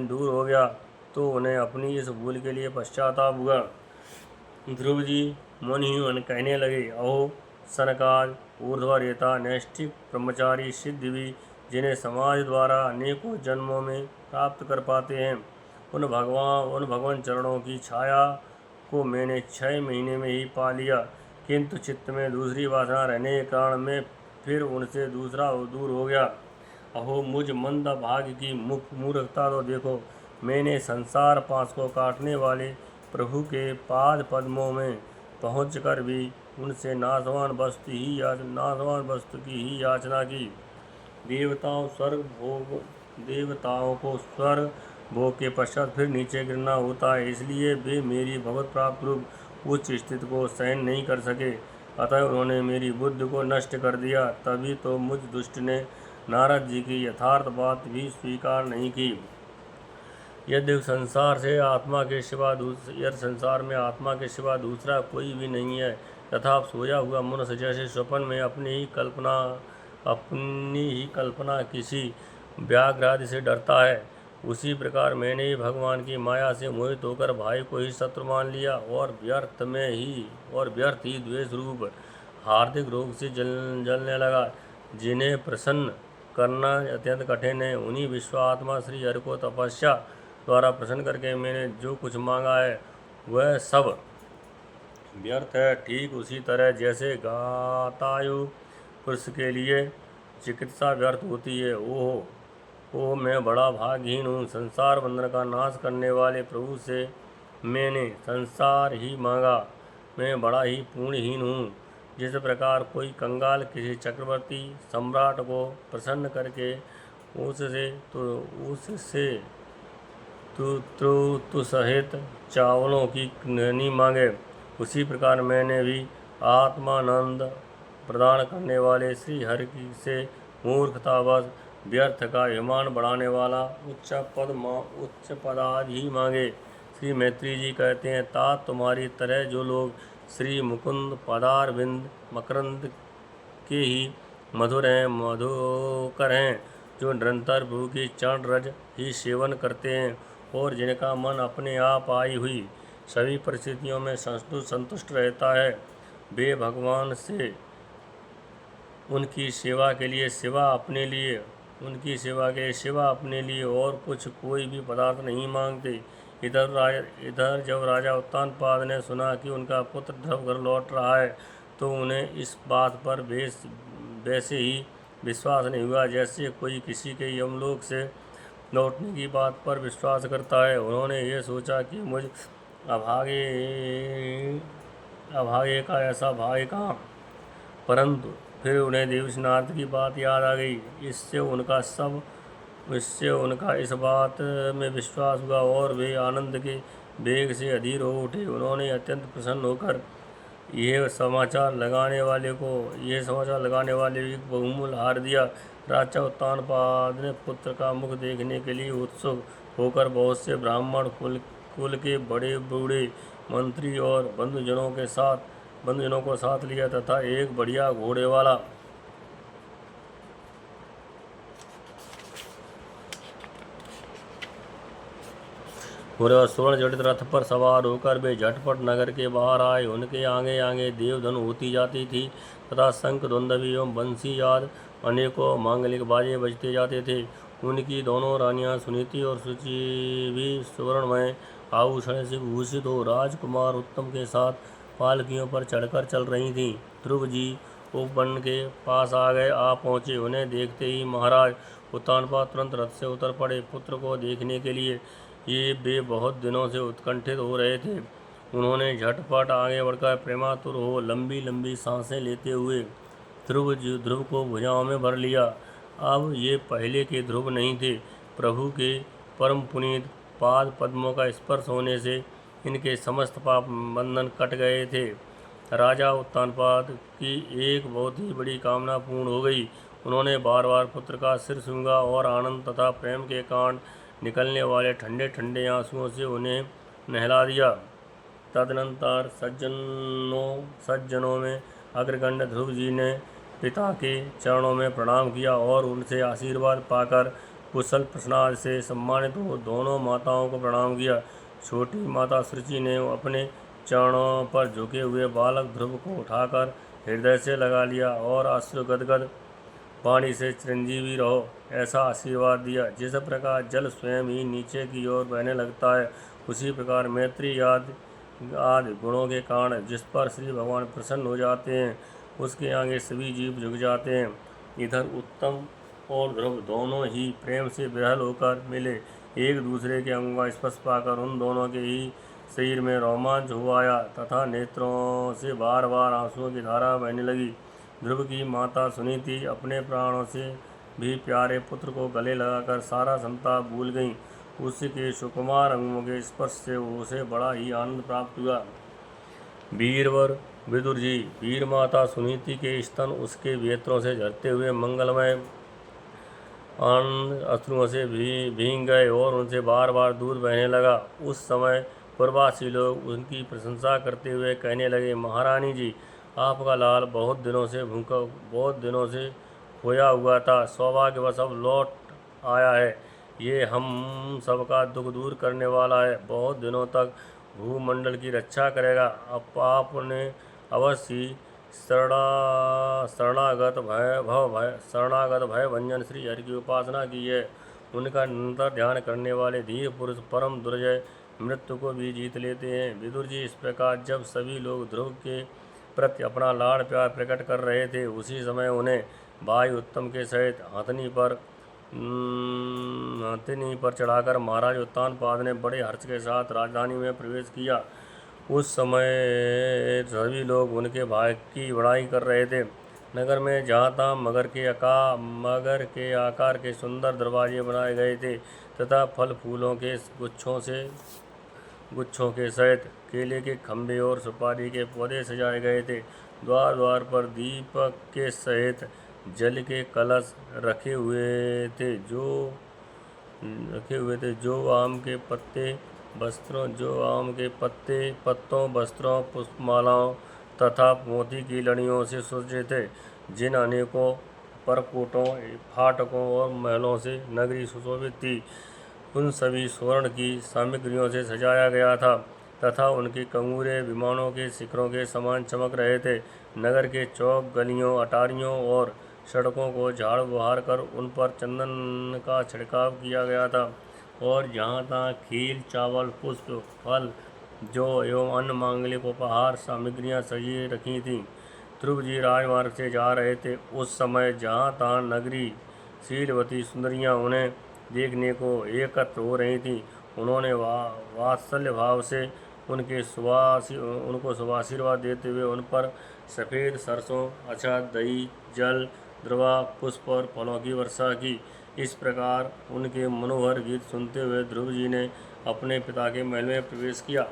S1: दूर हो गया तो उन्हें अपनी इस भूल के लिए पश्चाताप हुआ। ध्रुव जी मुनियों कहने लगे, अहो सनकाद ऊर्ध्वरेता नैष्ठिक ब्रह्मचारी सिद्धि भी जिन्हें समाज द्वारा अनेकों जन्मों में प्राप्त कर पाते हैं, उन भगवान चरणों की छाया को मैंने 6 महीने में ही पा लिया, किंतु चित्त में दूसरी वासना रहने के कारण मैं फिर उनसे दूर हो गया। अहो मुझ मंद भाग्य की मूर्खता तो देखो, मैंने संसार पाश को काटने वाले प्रभु के पाद पद्मों में पहुंचकर भी उनसे नाशवान वस्तु की ही याचना की। देवताओं को स्वर्ग भोग के पश्चात फिर नीचे गिरना होता है, इसलिए वे मेरी भगवत प्राप्त रूप उच्च स्थिति को सहन नहीं कर सके, अतः उन्होंने मेरी बुद्धि को नष्ट कर दिया। तभी तो मुझ दुष्ट ने नारद जी की यथार्थ बात भी स्वीकार नहीं की। यदि संसार में आत्मा के सिवा दूसरा कोई भी नहीं है, तथा सोया हुआ मनुष्य जैसे स्वप्न में अपनी ही कल्पना किसी व्याघ्र आदि से डरता है, उसी प्रकार मैंने ही भगवान की माया से मोहित होकर भाई को ही शत्रु मान लिया और व्यर्थ ही द्वेष रूप हार्दिक रोग से जलने लगा, जिन्हें प्रसन्न करना अत्यंत कठिन है। उन्हीं विश्वात्मा श्री हरि को तपस्या द्वारा प्रसन्न करके मैंने जो कुछ मांगा है वह सब व्यर्थ है। ठीक उसी तरह जैसे गातायु पुरुष के लिए चिकित्सा व्यर्थ होती है। ओह मैं बड़ा भाग्यहीन हूँ। संसार बंधन का नाश करने वाले प्रभु से मैंने संसार ही मांगा। मैं बड़ा ही पूर्णहीन हूँ। जिस प्रकार कोई कंगाल किसी चक्रवर्ती सम्राट को प्रसन्न करके उससे तु सहित चावलों की खनी मांगे, उसी प्रकार मैंने भी आत्मानंद प्रदान करने वाले श्री हरि से मूर्खतावश व्यर्थ का अभिमान बढ़ाने वाला उच्च पदादि ही मांगे। श्री मैत्री जी कहते हैं, तात तुम्हारी तरह जो लोग श्री मुकुंद पदारविंद मकरंद के ही मधुकर हैं, जो निरंतर प्रभु की चरण रज ही सेवन करते हैं और जिनका मन अपने आप आई हुई सभी परिस्थितियों में संतुष्ट रहता है, वे भगवान से उनकी सेवा के लिए सिवा अपने लिए उनकी सेवा के सिवा अपने लिए और कुछ कोई भी पदार्थ नहीं मांगते। इधर जब राजा उत्तानपाद ने सुना कि उनका पुत्र ध्रुव घर लौट रहा है तो उन्हें इस बात पर वैसे ही विश्वास नहीं हुआ जैसे कोई किसी के यमलोक से लौटने की बात पर विश्वास करता है। उन्होंने ये सोचा कि मुझ अभागे अभागे का ऐसा भाग्य कहाँ, परंतु फिर उन्हें देवस्नाथ की बात याद आ गई। इससे उनका इस बात में विश्वास हुआ और वे आनंद के वेग से अधीर हो उठे। उन्होंने अत्यंत प्रसन्न होकर यह समाचार लगाने वाले को बहुमूल्य हार दिया। राजा उत्तानपाद ने पुत्र का मुख देखने के लिए उत्सुक होकर बहुत से ब्राह्मण कुल के बड़े बूढ़े मंत्री और बंधुजनों को साथ लिया तथा एक बढ़िया घोड़े वाला और स्वर्ण जड़ित रथ पर सवार होकर वे झटपट नगर के बाहर आए। उनके आगे आगे देवधन होती जाती थी तथा शंख दुंदुभी एवं बंसी आदि अनेकों मांगलिक बाजे बजते जाते थे। उनकी दोनों रानियां सुनीति और शुचि भी सुवर्णमय आभूषण से भूषित हो राजकुमार उत्तम के साथ पालकियों पर चढ़कर चल रही थीं। ध्रुव जी उपवन के पास आ पहुँचे। उन्हें देखते ही महाराज उत्तानपाद तुरंत रथ से उतर पड़े। पुत्र को देखने के लिए वे बहुत दिनों से उत्कंठित हो रहे थे। उन्होंने झटपट आगे बढ़कर प्रेमातुर हो लंबी लंबी सांसें लेते हुए ध्रुव को भुजाओं में भर लिया। अब ये पहले के ध्रुव नहीं थे। प्रभु के परम पुनीत पाद पद्मों का स्पर्श होने से इनके समस्त पाप बंधन कट गए थे। राजा उत्तानपाद की एक बहुत ही बड़ी कामना पूर्ण हो गई। उन्होंने बार बार पुत्र का सिर सूंघा और आनंद तथा प्रेम के कारण निकलने वाले ठंडे ठंडे आंसुओं से उन्हें नहला दिया। तदनंतर सज्जनों में अग्रगण्य ध्रुव जी ने पिता के चरणों में प्रणाम किया और उनसे आशीर्वाद पाकर कुशल प्रश्नाद से सम्मानित हो दोनों माताओं को प्रणाम किया। छोटी माता शुचि ने अपने चरणों पर झुके हुए बालक ध्रुव को उठाकर हृदय से लगा लिया और अश्रु गदगद वाणी से चिरंजीवी रहो ऐसा आशीर्वाद दिया। जिस प्रकार जल स्वयं ही नीचे की ओर बहने लगता है उसी प्रकार मैत्री आदि गुणों के कारण जिस पर श्री भगवान प्रसन्न हो जाते हैं उसके आगे सभी जीव झुक जाते हैं। इधर उत्तम और ध्रुव दोनों ही प्रेम से विह्वल होकर मिले। एक दूसरे के अंगों का स्पर्श पाकर उन दोनों के ही शरीर में रोमांच हो आया तथा नेत्रों से बार बार आंसुओं की धारा बहने लगी। ध्रुव की माता सुनीति अपने प्राणों से भी प्यारे पुत्र को गले लगाकर सारा संताप भूल गईं। उसके सुकुमार अंगों के स्पर्श से उसे बड़ा ही आनंद प्राप्त हुआ। वीरवर विदुर जी, वीर माता सुनीति के स्तन उसके नेत्रों से झरते हुए मंगलमय आनंद अश्रुओं से भीग गए और उनसे बार बार दूध बहने लगा। उस समय प्रवासी लोग उनकी प्रशंसा करते हुए कहने लगे, महारानी जी, आपका लाल बहुत दिनों से खोया हुआ था, सौभाग्यवश अब लौट आया है। ये हम सबका दुख दूर करने वाला है, बहुत दिनों तक भूमंडल की रक्षा करेगा। अब आपने अवश्य ही शरणागत भय भंजन श्री हरि की उपासना की है। उनका निरंतर ध्यान करने वाले धीर पुरुष परम दुर्जय मृत्यु को भी जीत लेते हैं। विदुर जी, इस प्रकार जब सभी लोग ध्रुव के प्रति अपना लाड़ प्यार प्रकट कर रहे थे उसी समय उन्हें भाई उत्तम के सहित हथनी पर चढ़ाकर महाराज उत्तानपाद ने बड़े हर्ष के साथ राजधानी में प्रवेश किया। उस समय सभी लोग उनके भाग्य की बड़ाई कर रहे थे। नगर में जहाँ तहाँ मगर के आकार के सुंदर दरवाजे बनाए गए थे तथा फल फूलों के गुच्छों के सहित केले के खंभे और सुपारी के पौधे सजाए गए थे। द्वार द्वार पर दीपक के सहित जल के कलश रखे हुए थे जो आम के पत्तों वस्त्रों पुष्पमालाओं तथा मोती की लड़ियों से सुसज्जित थे। जिन अनेकों परकोटों फाटकों और महलों से नगरी सुशोभित थी उन सभी स्वर्ण की सामग्रियों से सजाया गया था तथा उनके कंगूरे विमानों के शिखरों के समान चमक रहे थे। नगर के चौक गलियों अटारियों और सड़कों को झाड़ बुहार कर उन पर चंदन का छिड़काव किया गया था और जहाँ तहाँ खील, चावल, पुष्प, फल, जौ एवं अन्य मांगलिक उपहार सामग्रियाँ सजी रखी थीं। ध्रुव जी राजमार्ग से जा रहे थे। उस समय जहाँ तहाँ नगरी शीलवती सुंदरियाँ उन्हें देखने को एकत्र हो रही थीं। उन्होंने वात्सल्य भाव से उनको शुभाशीर्वाद देते हुए उन पर सफ़ेद सरसों, अक्षत, दही, जल, द्रवा, पुष्प और फलों की वर्षा की। इस प्रकार उनके मनोहर गीत सुनते हुए ध्रुव जी ने अपने पिता के महल में प्रवेश किया।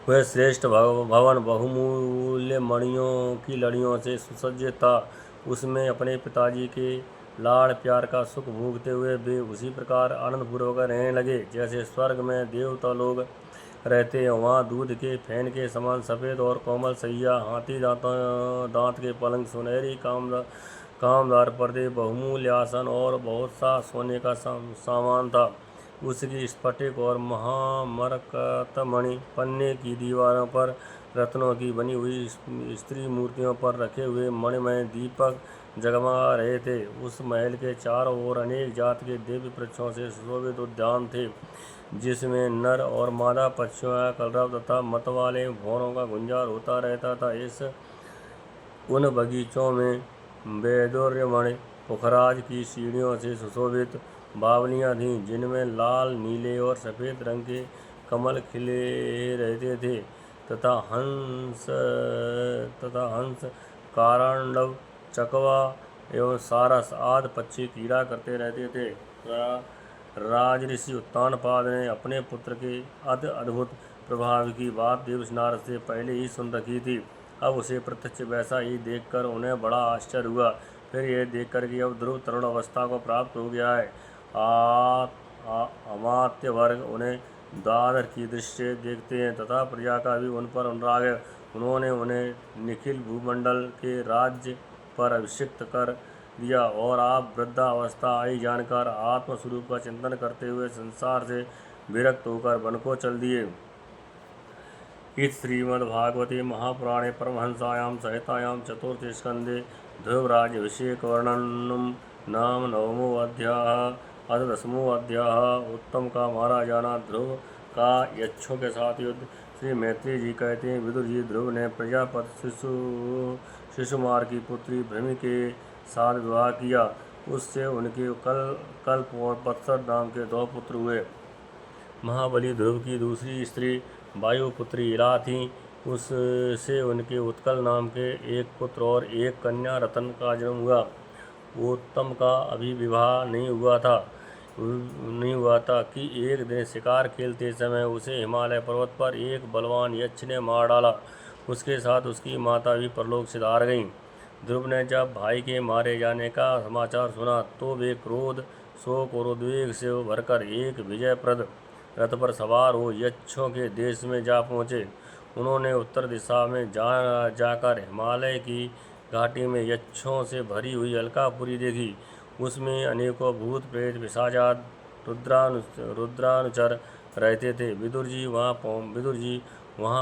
S1: वह श्रेष्ठ भवन बहुमूल्य मणियों की लड़ियों से सुसज्जित था। उसमें अपने पिताजी के लाड़ प्यार का सुख भोगते हुए वे उसी प्रकार आनंदपूर्वक रहने लगे जैसे स्वर्ग में देवता लोग रहते हैं। वहाँ दूध के फैन के समान सफ़ेद और कोमल सैया, हाथी दांत के पलंग, सुनहरी कामदार पर्दे, बहुमूल्य आसन और बहुत सा सोने का सामान था। उसकी स्फटिक और महामरकतमणि पन्ने की दीवारों पर रत्नों की बनी हुई स्त्री मूर्तियों पर रखे हुए मणिमय दीपक जगमगा रहे थे। उस महल के चारों ओर अनेक जात के दिव्य वृक्षों से सुशोभित उद्यान थे जिसमें नर और मादा पक्षियों का कलरव तथा मतवाले भौरों का गुंजार होता रहता था। उन बगीचों में वैदुर्यमणि पुखराज की सीढ़ियों से सुशोभित बावलियाँ थीं जिनमें लाल, नीले और सफ़ेद रंग के कमल खिले रहते थे तथा हंस, कारंडव, चकवा एवं सारस आदि पक्षी क्रीड़ा करते रहते थे। राजऋषि उत्तानपाद ने अपने पुत्र के अति अद्भुत प्रभाव की बात देवऋषि नारद से पहले ही सुन रखी थी। अब उसे प्रत्यक्ष वैसा ही देखकर उन्हें बड़ा आश्चर्य हुआ। फिर यह देखकर कि अब ध्रुव तरुण अवस्था को प्राप्त हो गया है, अमात्य वर्ग उन्हें दादर की दृष्टि देखते हैं तथा प्रजा का भी उन पर अनुराग है। उन्होंने उन्हें निखिल भूमंडल के राज्य पर अभिषिक्त कर दिया और आप वृद्धावस्था आई जानकर आत्मस्वरूप का चिंतन करते हुए संसार से विरक्त होकर वन को चल दिए। इति श्रीमद्भागवते महापुराणे परमहंसायां संहितायां चतुर्थे स्कंदे ध्रुवराज्याभिषेकवर्णनं नाम नवमोऽध्यायः। अथ दशमोऽध्यायः। उत्तम का मारा जाना, ध्रुव का यक्षों के साथ युद्ध। श्री मैत्री जी कहते हैं, विदुर जी, ध्रुव ने प्रजापति शिशुमार की पुत्री भृमि के साथ विवाह किया। उससे उनके कल्प और वत्सर नाम के 2 पुत्र हुए। महाबली ध्रुव की दूसरी स्त्री वायुपुत्री इला थी। उससे उनके उत्कल नाम के 1 पुत्र और 1 कन्या रतन का जन्म हुआ। उत्तम का अभी विवाह नहीं हुआ था कि एक दिन शिकार खेलते समय उसे हिमालय पर्वत पर एक बलवान यक्ष ने मार डाला। उसके साथ उसकी माता भी परलोक सिधार गईं। ध्रुव ने जब भाई के मारे जाने का समाचार सुना तो वे क्रोध, शोक और उद्वेग से भरकर एक विजयप्रद रथ पर सवार हो यक्षों के देश में जा पहुँचे। उन्होंने उत्तर दिशा में जाकर हिमालय की घाटी में यक्षों से भरी हुई अलकापुरी देखी। उसमें अनेकों भूत, प्रेत, पिशाचाद, रुद्रानुचर रहते थे। विदुर जी वहाँ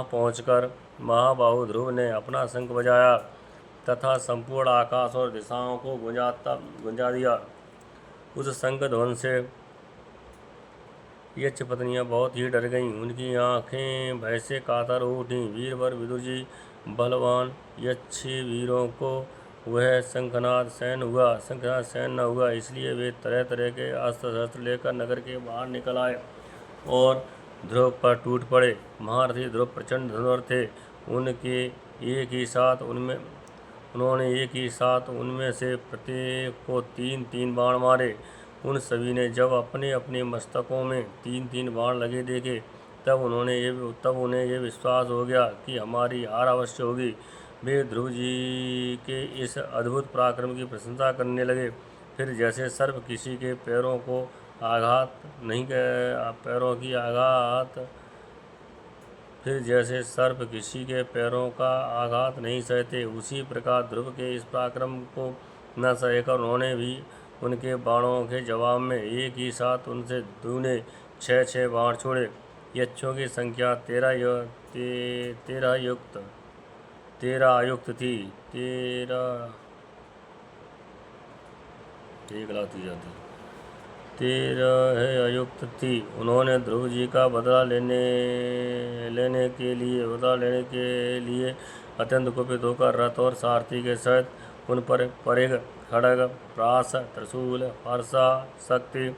S1: पहुँचकर महाबाहु ध्रुव ने अपना शंख बजाया तथा संपूर्ण आकाश और दिशाओं को गुंजा दिया। उस शंख ध्वनि से यक्ष पत्नियाँ बहुत ही डर गईं। उनकी आँखें भय से कातर हो उठीं। वीरवर विदुर जी, बलवान यक्षी वीरों को वह शंखनाद सहन न हुआ, इसलिए वे तरह तरह के अस्त्र शस्त्र लेकर नगर के बाहर निकल आए और ध्रुव पर टूट पड़े। महारथी ध्रुव प्रचंड धनुर्धर थे। उन्होंने एक ही साथ उनमें से प्रत्येक को 3-3 बाण मारे। उन सभी ने जब अपने अपने मस्तकों में 3-3 बाण लगे देखे तब उन्हें ये विश्वास हो गया कि हमारी हार अवश्य होगी। वे ध्रुव जी के इस अद्भुत पराक्रम की प्रशंसा करने लगे। फिर जैसे सर्प किसी के पैरों का आघात नहीं सहते, उसी प्रकार ध्रुव के इस पराक्रम को न सहकर उन्होंने भी उनके बाणों के जवाब में एक ही साथ उनसे दूने 6-6 बाण छोड़े। यक्षों की संख्या 13 तेरह आयुक्त थी। तेरह आयुक्त थी। उन्होंने ध्रुव जी का बदला लेने के लिए अत्यंत कुपित होकर रथ और सारथी के सहित उन पर परिघ, खड़ग, प्रास, त्रिशूल, फरसा, शक्ति,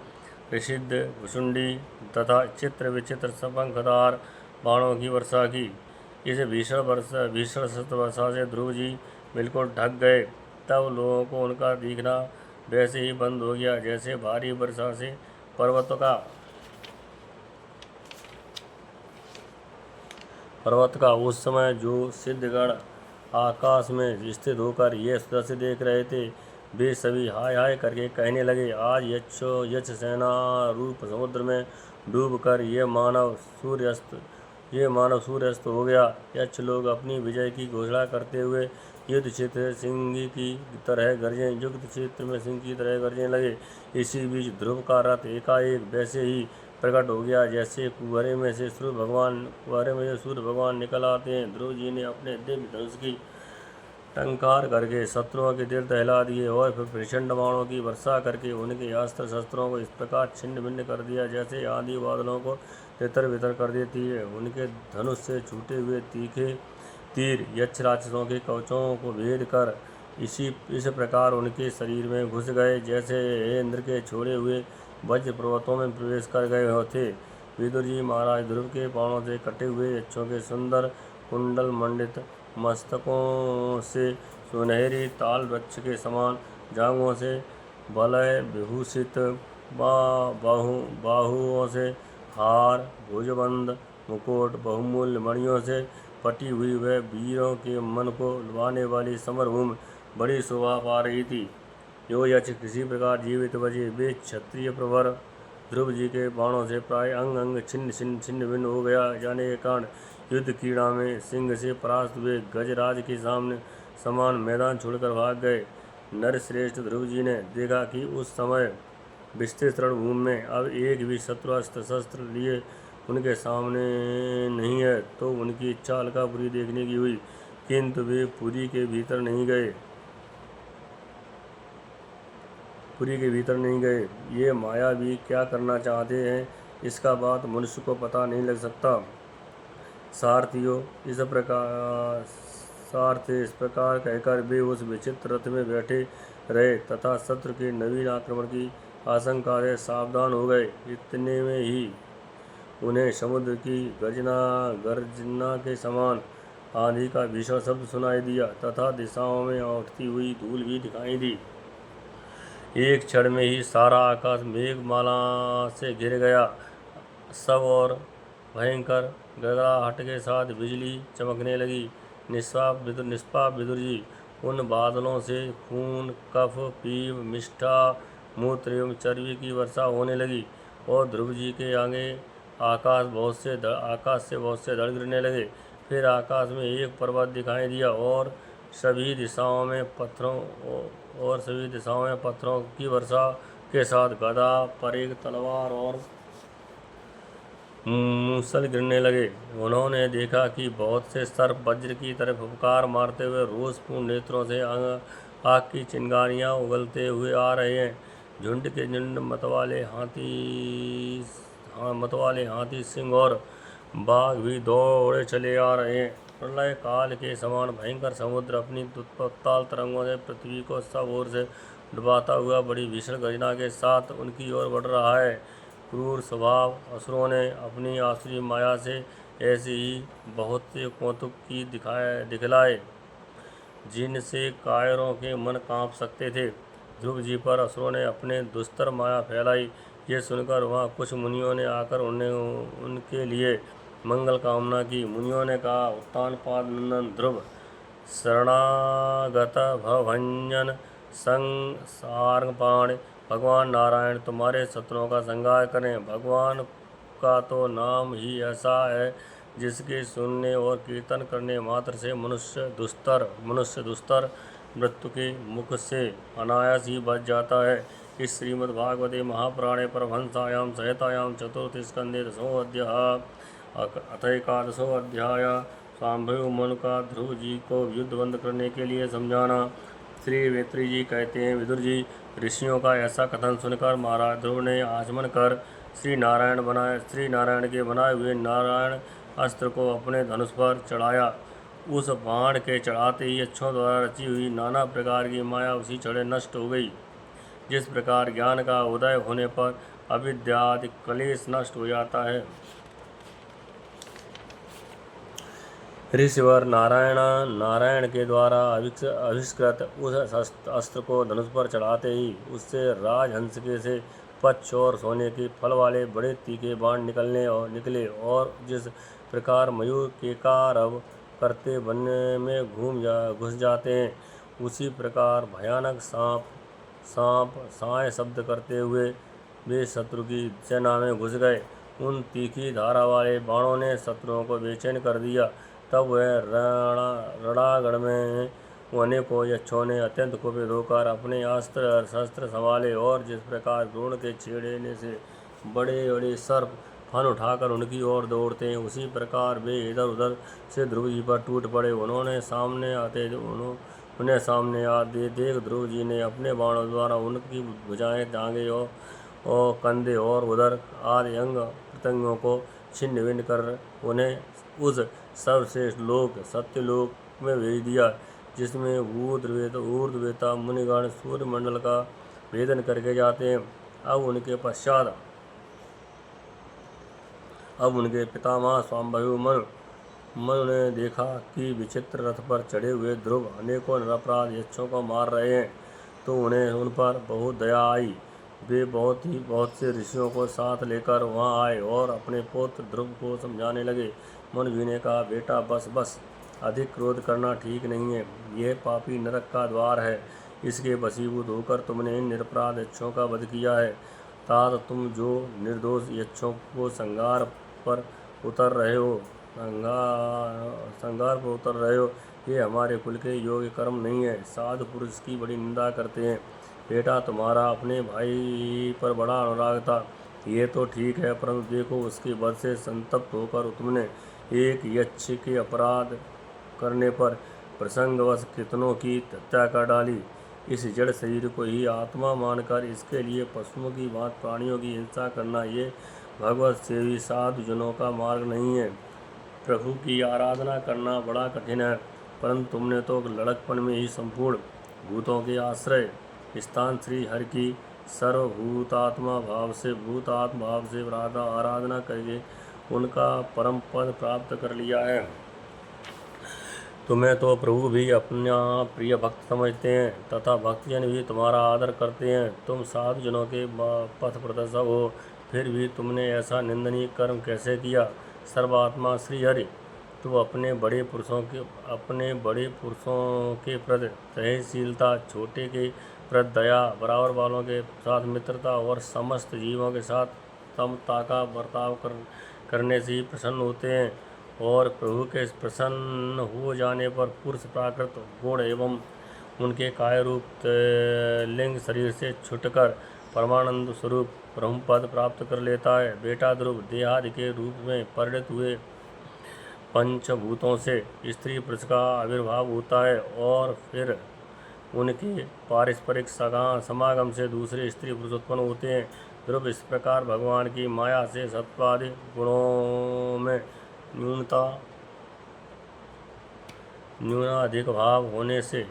S1: ऋषिद, भुषुंडी तथा चित्र विचित्र पंखदार बाणों की वर्षा की। इस भीषण शस्त्र वर्षा से ध्रुव जी बिल्कुल ढक गए। तब लोगों को उनका दिखना वैसे ही बंद हो गया जैसे भारी वर्षा से पर्वत का। उस समय जो सिद्धगण आकाश में स्थित होकर ये दृश्य देख रहे थे, वे सभी हाय हाय करके कहने लगे, आज यक्ष सेना रूप समुद्र में डूब कर ये मानव सूर्यास्त हो गया। यक्ष लोग अपनी विजय की घोषणा करते हुए युद्ध क्षेत्र सिंह की तरह गरजने लगे। इसी बीच ध्रुव का रथ एकाएक वैसे ही प्रकट हो गया जैसे कुहरे में से सूर्य भगवान निकल आते हैं। ध्रुव जी ने अपने दिव्य धनुष की टंकार करके शत्रुओं के दिल दहला दिए और फिर प्रचंड बाणों की वर्षा करके उनके अस्त्र शस्त्रों को इस प्रकार छिन्न भिन्न कर दिया जैसे आंधी बादलों को तितर बितर कर देती है। उनके धनुष से छूटे हुए तीखे तीर यक्ष राक्षसों के कवचों को भेद कर इस प्रकार उनके शरीर में घुस गए जैसे इंद्र के छोड़े हुए वज्र पर्वतों में प्रवेश कर गए होते। विदुर जी महाराज ध्रुव के बाणों से कटे हुए यक्षों के सुंदर कुंडल मंडित मस्तकों से, सुनहरी ताल वृक्ष के समान जांघों से, वलय विभूषित बाहुओं से, हार, भुजबंद, मुकुट, बहुमूल्य मणियों से पटी हुई वह वीरों के मन को लुभाने वाली समरभूमि बड़ी शोभा पा रही थी। जो यक्ष किसी प्रकार जीवित बचे, वे क्षत्रिय प्रवर ध्रुव जी के बाणों से प्राय अंग अंग छिन्न भिन्न हो गया जाने के कारण युद्ध क्रीड़ा में सिंह से परास्त हुए गजराज के समान मैदान छोड़कर भाग गए। नरश्रेष्ठ ध्रुव जी ने देखा कि उस समय विस्तृत रणभूमि में अब एक भी शत्रु अस्त्र शस्त्र लिए उनके सामने नहीं है, तो उनकी इच्छा अलकापुरी देखने की हुई, किंतु वे पुरी के भीतर नहीं गए। ये मायावी क्या करना चाहते हैं, इसका बात मनुष्य को पता नहीं लग सकता। सारथियों, इस प्रकार कहकर वे उस विचित्र रथ में बैठे रहे तथा शत्रु के नवीन आक्रमण की आशंका से सावधान हो गए। इतने में ही उन्हें समुद्र की गर्जना के समान आंधी का भीषण शब्द सुनाई दिया तथा दिशाओं में उठती हुई धूल भी दिखाई दी। एक क्षण में ही सारा आकाश मेघमाला से घिर गया। सब और भयंकर गड़गड़ाहट के साथ बिजली चमकने लगी। निष्पाप विदुर जी, उन बादलों से खून, कफ, पीप, मिष्ठा, मूत्र एवं चर्बी की वर्षा होने लगी और ध्रुव जी के आगे आकाश से बहुत से धड़ गिरने लगे। फिर आकाश में एक पर्वत दिखाई दिया और सभी दिशाओं में पत्थरों की वर्षा के साथ गदा, परिघ, तलवार और मूसल गिरने लगे। उन्होंने देखा कि बहुत से सर्प वज्र की तरह फुफकार मारते हुए रोषपूर्ण नेत्रों से आग की चिंगारियां उगलते हुए आ रहे हैं। झुंड के झुंड मतवाले हाथी, सिंह और बाघ भी दौड़े चले आ रहे हैं। प्रलय काल के समान भयंकर समुद्र अपनी उत्ताल तरंगों से पृथ्वी को सब ओर से डुबाता हुआ बड़ी भीषण गर्जना के साथ उनकी ओर बढ़ रहा है। क्रूर स्वभाव असुरों ने अपनी आसुरी माया से ऐसे ही बहुत से कौतुक की दिखलाए जिनसे कायरों के मन कांप सकते थे। ध्रुव जी पर असुरों ने अपने दुस्तर माया फैलाई। ये सुनकर वहाँ कुछ मुनियों ने आकर उनके लिए मंगल कामना की। मुनियों ने कहा, उत्तानपाद नंदन ध्रुव, शरणागत भवभंजन संसारपाण, भगवान नारायण तुम्हारे शत्रुओं का संहार करें। भगवान का तो नाम ही ऐसा है जिसके सुनने और कीर्तन करने मात्र से मनुष्य दुस्तर मृत्यु के मुख से अनायास ही बच जाता है। इस श्रीमद्भागवते महापुराणे परमहंसायां संहितायां चतुर्थ स्कंदे 10वां अध्याय अथ 11वां अध्याय स्वांभव मनु का ध्रुव जी को युद्ध बंद करने के लिए समझाना। श्री वेत्री जी कहते हैं, विदुर जी, ऋषियों का ऐसा कथन सुनकर महाराज ध्रुव ने आचमन कर श्री नारायण के बनाए हुए नारायण अस्त्र को अपने धनुष पर चढ़ाया। उस बाण के चढ़ाते ही अच्छों द्वारा रची हुई नाना प्रकार की माया उसी क्षण नष्ट हो गई। जिस प्रकार ज्ञान का उदय होने पर अविद्या आदि क्लेश नष्ट हो जाता है। ऋषिवर नारायण के द्वारा आविष्कृत उस अस्त्र को धनुष पर चढ़ाते ही उससे राजहंस के से पक्ष और सोने के फल वाले बड़े तीखे बाण निकले और जिस प्रकार मयूर के कारव करते वन में घुस जाते हैं, उसी प्रकार भयानक सांप साय शब्द करते हुए वे शत्रु की सेना में घुस गए। उन तीखी धारा वाले बाणों ने शत्रुओं को बेचैन कर दिया। तब वह रणागढ़ में अनेकों यक्षों ने अत्यंत कुपित होकर अपने अस्त्र शस्त्र संभाले और जिस प्रकार द्रोण के छेड़ने से बड़े बड़े सर्प फन उठाकर उनकी ओर दौड़ते हैं, उसी प्रकार वे इधर उधर से ध्रुव जी पर टूट पड़े। उन्हें सामने आते देख ध्रुव जी ने अपने बाणों द्वारा उनकी भुजाएं, टांगे और कंधे और उदर आदि अंग प्रत्यंगों को छिन्न भिन्न कर उन्हें उस सर्वश्रेष्ठ लोक सत्यलोक में भेज दिया, जिसमें ऊर्ध्ववेता मुनिगण सूर्यमंडल का भेदन करके जाते हैं। अब उनके पितामह स्वांभव मनु ने देखा कि विचित्र रथ पर चढ़े हुए ध्रुव अनेकों निरपराध यक्षों को मार रहे हैं, तो उन्हें उन पर बहुत दया आई। वे बहुत से ऋषियों को साथ लेकर वहां आए और अपने पुत्र ध्रुव को समझाने लगे। मनु जी ने कहा, बेटा बस अधिक क्रोध करना ठीक नहीं है। यह पापी नरक का द्वार है। इसके वशीभूत होकर तुमने इन निरपराध यक्षों का वध किया है। तात तुम जो निर्दोष यक्षों को संहार पर उतर रहे हो, ये हमारे कुल के योग्य कर्म नहीं है। साधु पुरुष की बड़ी निंदा करते हैं। बेटा, तुम्हारा अपने भाई पर बड़ा अनुराग था, ये तो ठीक है, परंतु देखो उसके वध से संतप्त होकर तुमने एक यक्ष के अपराध करने पर प्रसंगवश कितनों की हत्या कर डाली। इस जड़ शरीर को ही आत्मा मानकर इसके लिए पशुओं की भांति प्राणियों की हिंसा करना, ये भगवत सेवी साधु जनों का मार्ग नहीं है। प्रभु की आराधना करना बड़ा कठिन है, परंतु तुमने तो लड़कपन में ही संपूर्ण भूतों के आश्रय स्थान श्री हरि की सर्वभूतात्मा भाव से आराधना करके उनका परम पद प्राप्त कर लिया है। तुम्हें तो प्रभु भी अपना प्रिय भक्त समझते हैं तथा भक्तजन भी तुम्हारा आदर करते हैं। तुम साधु जनों के पथ प्रदर्शक हो, फिर भी तुमने ऐसा निंदनीय कर्म कैसे किया। सर्वात्मा श्री हरि, तू अपने बड़े पुरुषों के प्रति सहनशीलता, छोटे के प्रति दया, बराबर वालों के साथ मित्रता और समस्त जीवों के साथ समता का बर्ताव करने से ही प्रसन्न होते हैं। और प्रभु के प्रसन्न हो जाने पर पुरुष प्राकृत गुण एवं उनके काय रूप लिंग शरीर से छुटकर परमानंद स्वरूप ब्रह्मपद प्राप्त कर लेता है। बेटा ध्रुव, देहादि के रूप में परिणत हुए पंचभूतों से स्त्री पुरुष का आविर्भाव होता है और फिर उनके पारस्परिक समागम से दूसरे स्त्री पुरुष उत्पन्न होते हैं। ध्रुव, इस प्रकार भगवान की माया से सत्वादि गुणों में न्यूनाधिक भाव होने से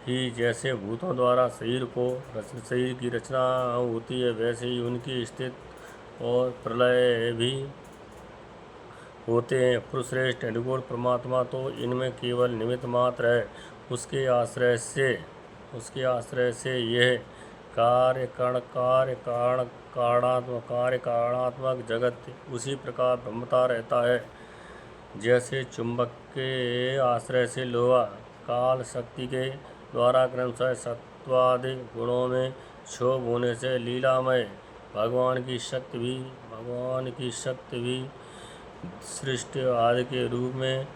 S1: ही जैसे भूतों द्वारा शरीर की रचना होती है, वैसे ही उनकी स्थिति और प्रलय भी होते हैं। पुरुषश्रेष्ठ निर्गुण परमात्मा तो इनमें केवल निमित्त मात्र है। उसके आश्रय से यह कारणात्मक जगत उसी प्रकार ब्रह्मता रहता है, जैसे चुंबक के आश्रय से लोहा काल शक्ति के द्वारा क्रमशः सत्वादि गुणों में क्षोभ होने से लीलामय भगवान की शक्ति भी सृष्टि आदि के रूप में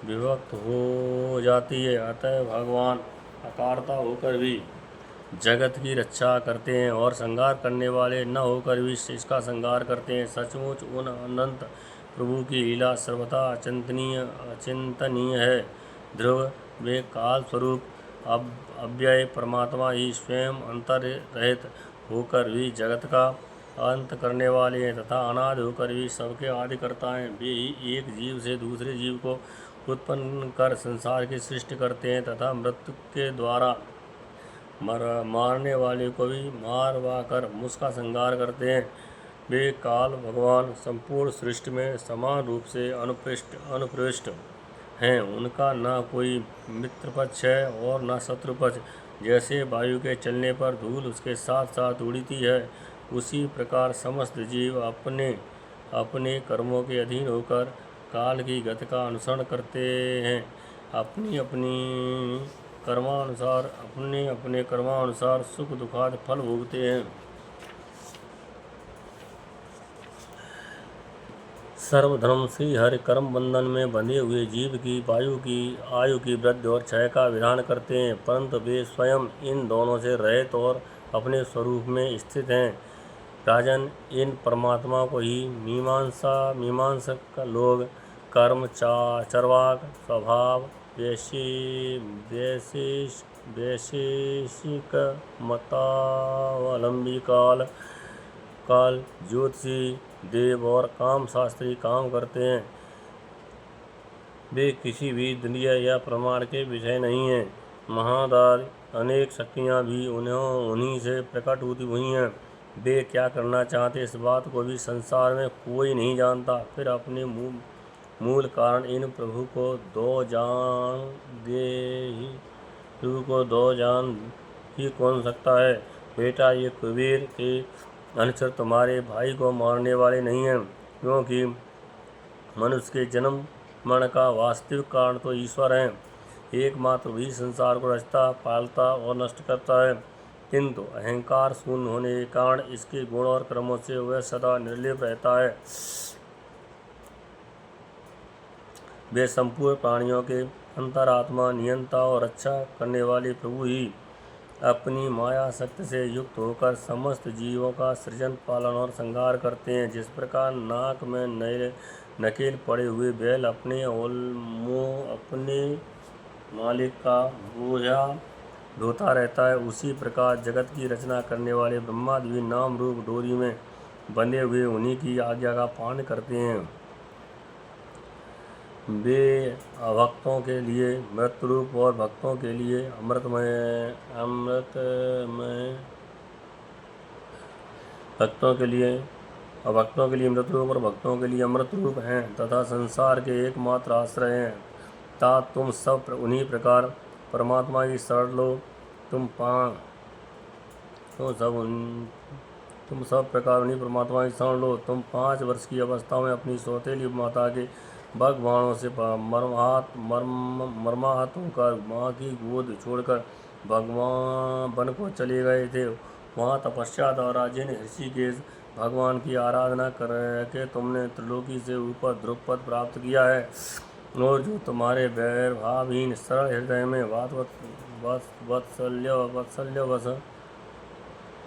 S1: विभक्त हो जाती है। अतः भगवान अकारता होकर भी जगत की रक्षा करते हैं और संहार करने वाले न होकर भी इसका संहार करते हैं। सचमुच उन अनंत प्रभु की लीला सर्वथा अचिंतनीय है। ध्रुव, वे काल स्वरूप अव्यय परमात्मा ही स्वयं अंतर रहित होकर भी जगत का अंत करने वाले हैं तथा अनादि होकर भी सबके आदि करता है। वे ही एक जीव से दूसरे जीव को उत्पन्न कर संसार की सृष्टि करते हैं तथा मृत्यु के द्वारा मारने वाले को भी मारवा कर उसका संहार करते हैं। वे काल भगवान संपूर्ण सृष्टि में समान रूप से अनुप्रविष्ट हैं। उनका न कोई मित्र पक्ष है और न शत्रु पक्ष। जैसे वायु के चलने पर धूल उसके साथ साथ उड़ती है, उसी प्रकार समस्त जीव अपने अपने कर्मों के अधीन होकर काल की गति का अनुसरण करते हैं। अपने अपने कर्मानुसार सुख दुखाद फल भोगते हैं। सर्वधर्म श्री हरि कर्म बंधन में बंधे हुए जीव की आयु की वृद्धि और क्षय का विधान करते हैं, परंतु वे स्वयं इन दोनों से रहित और अपने स्वरूप में स्थित हैं। राजन, इन परमात्मा को ही मीमांसक लोग कर्म, चरवाक, स्वभाव, वैशेषिक मतावलंबी काल ज्योतिषी, देव और काम शास्त्री काम करते हैं। वे किसी भी दुनिया या प्रमाण के विषय नहीं हैं। महादार अनेक शक्तियाँ भी उन्हीं से प्रकट होती हुई हैं। वे क्या करना चाहते इस बात को भी संसार में कोई नहीं जानता। फिर अपने मूल कारण इन प्रभु को दो जान ही कौन सकता है। बेटा, ये कुबेर के अनुचर तुम्हारे भाई को मारने वाले नहीं हैं, क्योंकि मनुष्य के जन्म मरण का वास्तविक कारण तो ईश्वर है। एकमात्र वही संसार को रचता, पालता और नष्ट करता है, किंतु अहंकार शून्य होने के कारण इसके गुण और कर्मों से वह सदा निर्लिप्त रहता है। वे संपूर्ण प्राणियों के अंतरात्मा, नियंता और रक्षा करने वाले प्रभु ही अपनी माया शक्ति से युक्त होकर समस्त जीवों का सृजन, पालन और संहार करते हैं। जिस प्रकार नाक में नकेल पड़े हुए बैल अपने मालिक का बोझा ढोता रहता है, उसी प्रकार जगत की रचना करने वाले ब्रह्मादि नाम रूप डोरी में बंधे हुए उन्हीं की आज्ञा का पालन करते हैं। वे अभक्तों के लिए मृत रूप और भक्तों के लिए अमृतमय अभक्तों के लिए मृत रूप और भक्तों के लिए अमृत रूप हैं तथा संसार के एकमात्र आश्रय हैं। ता तुम सब उन्हीं प्रकार परमात्मा की शरण लो। तुम सब प्रकार उन्हीं परमात्मा की शरण लो। तुम 5 वर्ष की अवस्था में अपनी सौतेली माता के भगवानों से मर्माहत होकर माँ की गोद छोड़कर भगवान वन को चले गए थे। वहाँ तपस्या द्वारा जिन ऋषिकेश भगवान की आराधना करके तुमने त्रिलोकी से ऊपर ध्रुवपद प्राप्त किया है, और जो तुम्हारे वैरभावहीन सरल हृदय में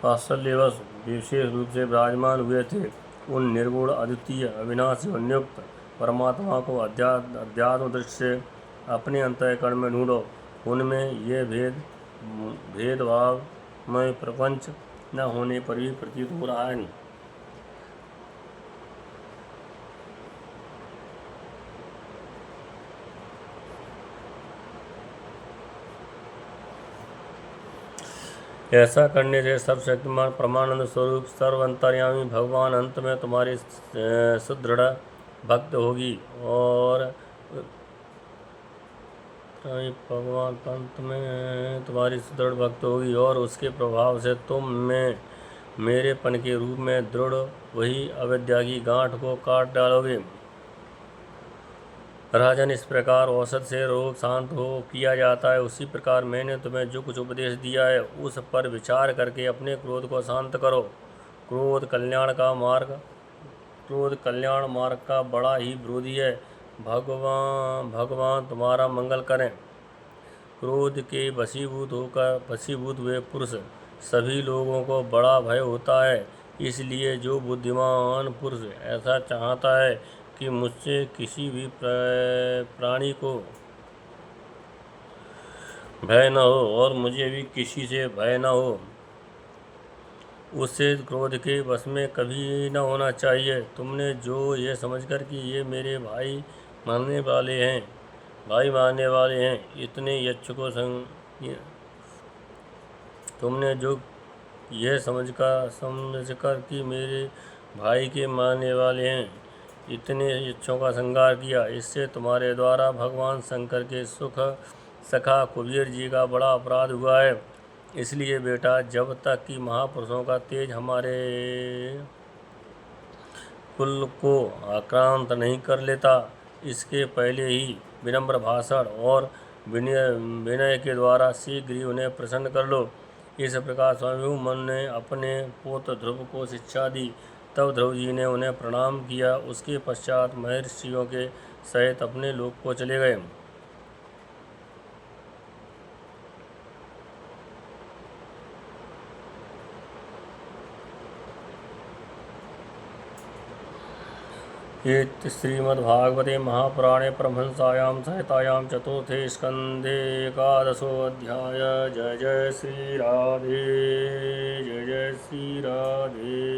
S1: वात्सल्यवश विशेष रूप से विराजमान हुए थे, उन निर्गुण, अद्वितीय, अविनाशी और नियुक्त परमात्मा को अध्यात्म दृष्टि से अपने अंतःकरण में ढूंढो। उनमें ये भेदभाव में प्रपंच न होने पर भी प्रतीत हो रहा है। ऐसा करने से सर्वशक्तिमान परमानंद स्वरूप सर्वअंतर्यामी भगवान अंत में तुम्हारी सुदृढ़ भक्त होगी और भगवान अंत में तुम्हारी सुदृढ़ भक्त होगी और उसके प्रभाव से तुम में मेरेपन के रूप में दृढ़ वही अविद्या की गांठ को काट डालोगे। राजन, इस प्रकार औषध से रोग शांत हो किया जाता है, उसी प्रकार मैंने तुम्हें जो कुछ उपदेश दिया है उस पर विचार करके अपने क्रोध को शांत करो। क्रोध कल्याण मार्ग का बड़ा ही विरोधी है। भगवान तुम्हारा मंगल करें। क्रोध के वशीभूत हुए पुरुष सभी लोगों को बड़ा भय होता है। इसलिए जो बुद्धिमान पुरुष ऐसा चाहता है कि मुझसे किसी भी प्राणी को भय न हो और मुझे भी किसी से भय न हो। उससे क्रोध के वश में कभी न होना चाहिए। तुमने जो ये समझकर कि ये मेरे मानने वाले हैं, इतने यक्षों तुमने जो यह समझकर कि मेरे भाई के मानने वाले हैं, इतने यक्षों का संहार किया, इससे तुम्हारे द्वारा भगवान शंकर के सखा कुबेर जी का बड़ा अपराध हुआ है। इसलिए बेटा, जब तक कि महापुरुषों का तेज हमारे कुल को आक्रांत नहीं कर लेता, इसके पहले ही विनम्र भाषण और विनय के द्वारा शीघ्र ही उन्हें प्रसन्न कर लो। इस प्रकार स्वयं मन ने अपने पुत्र ध्रुव को शिक्षा दी। तब ध्रुव जी ने उन्हें प्रणाम किया। उसके पश्चात महर्षियों के सहित अपने लोक को चले गए। इति श्रीमद्भागवते महापुराणे परमहंसायां संहितायां चतुर्थे स्कन्धे एकादशोऽध्यायः। जय जय श्री राधे, जय जय श्री राधे।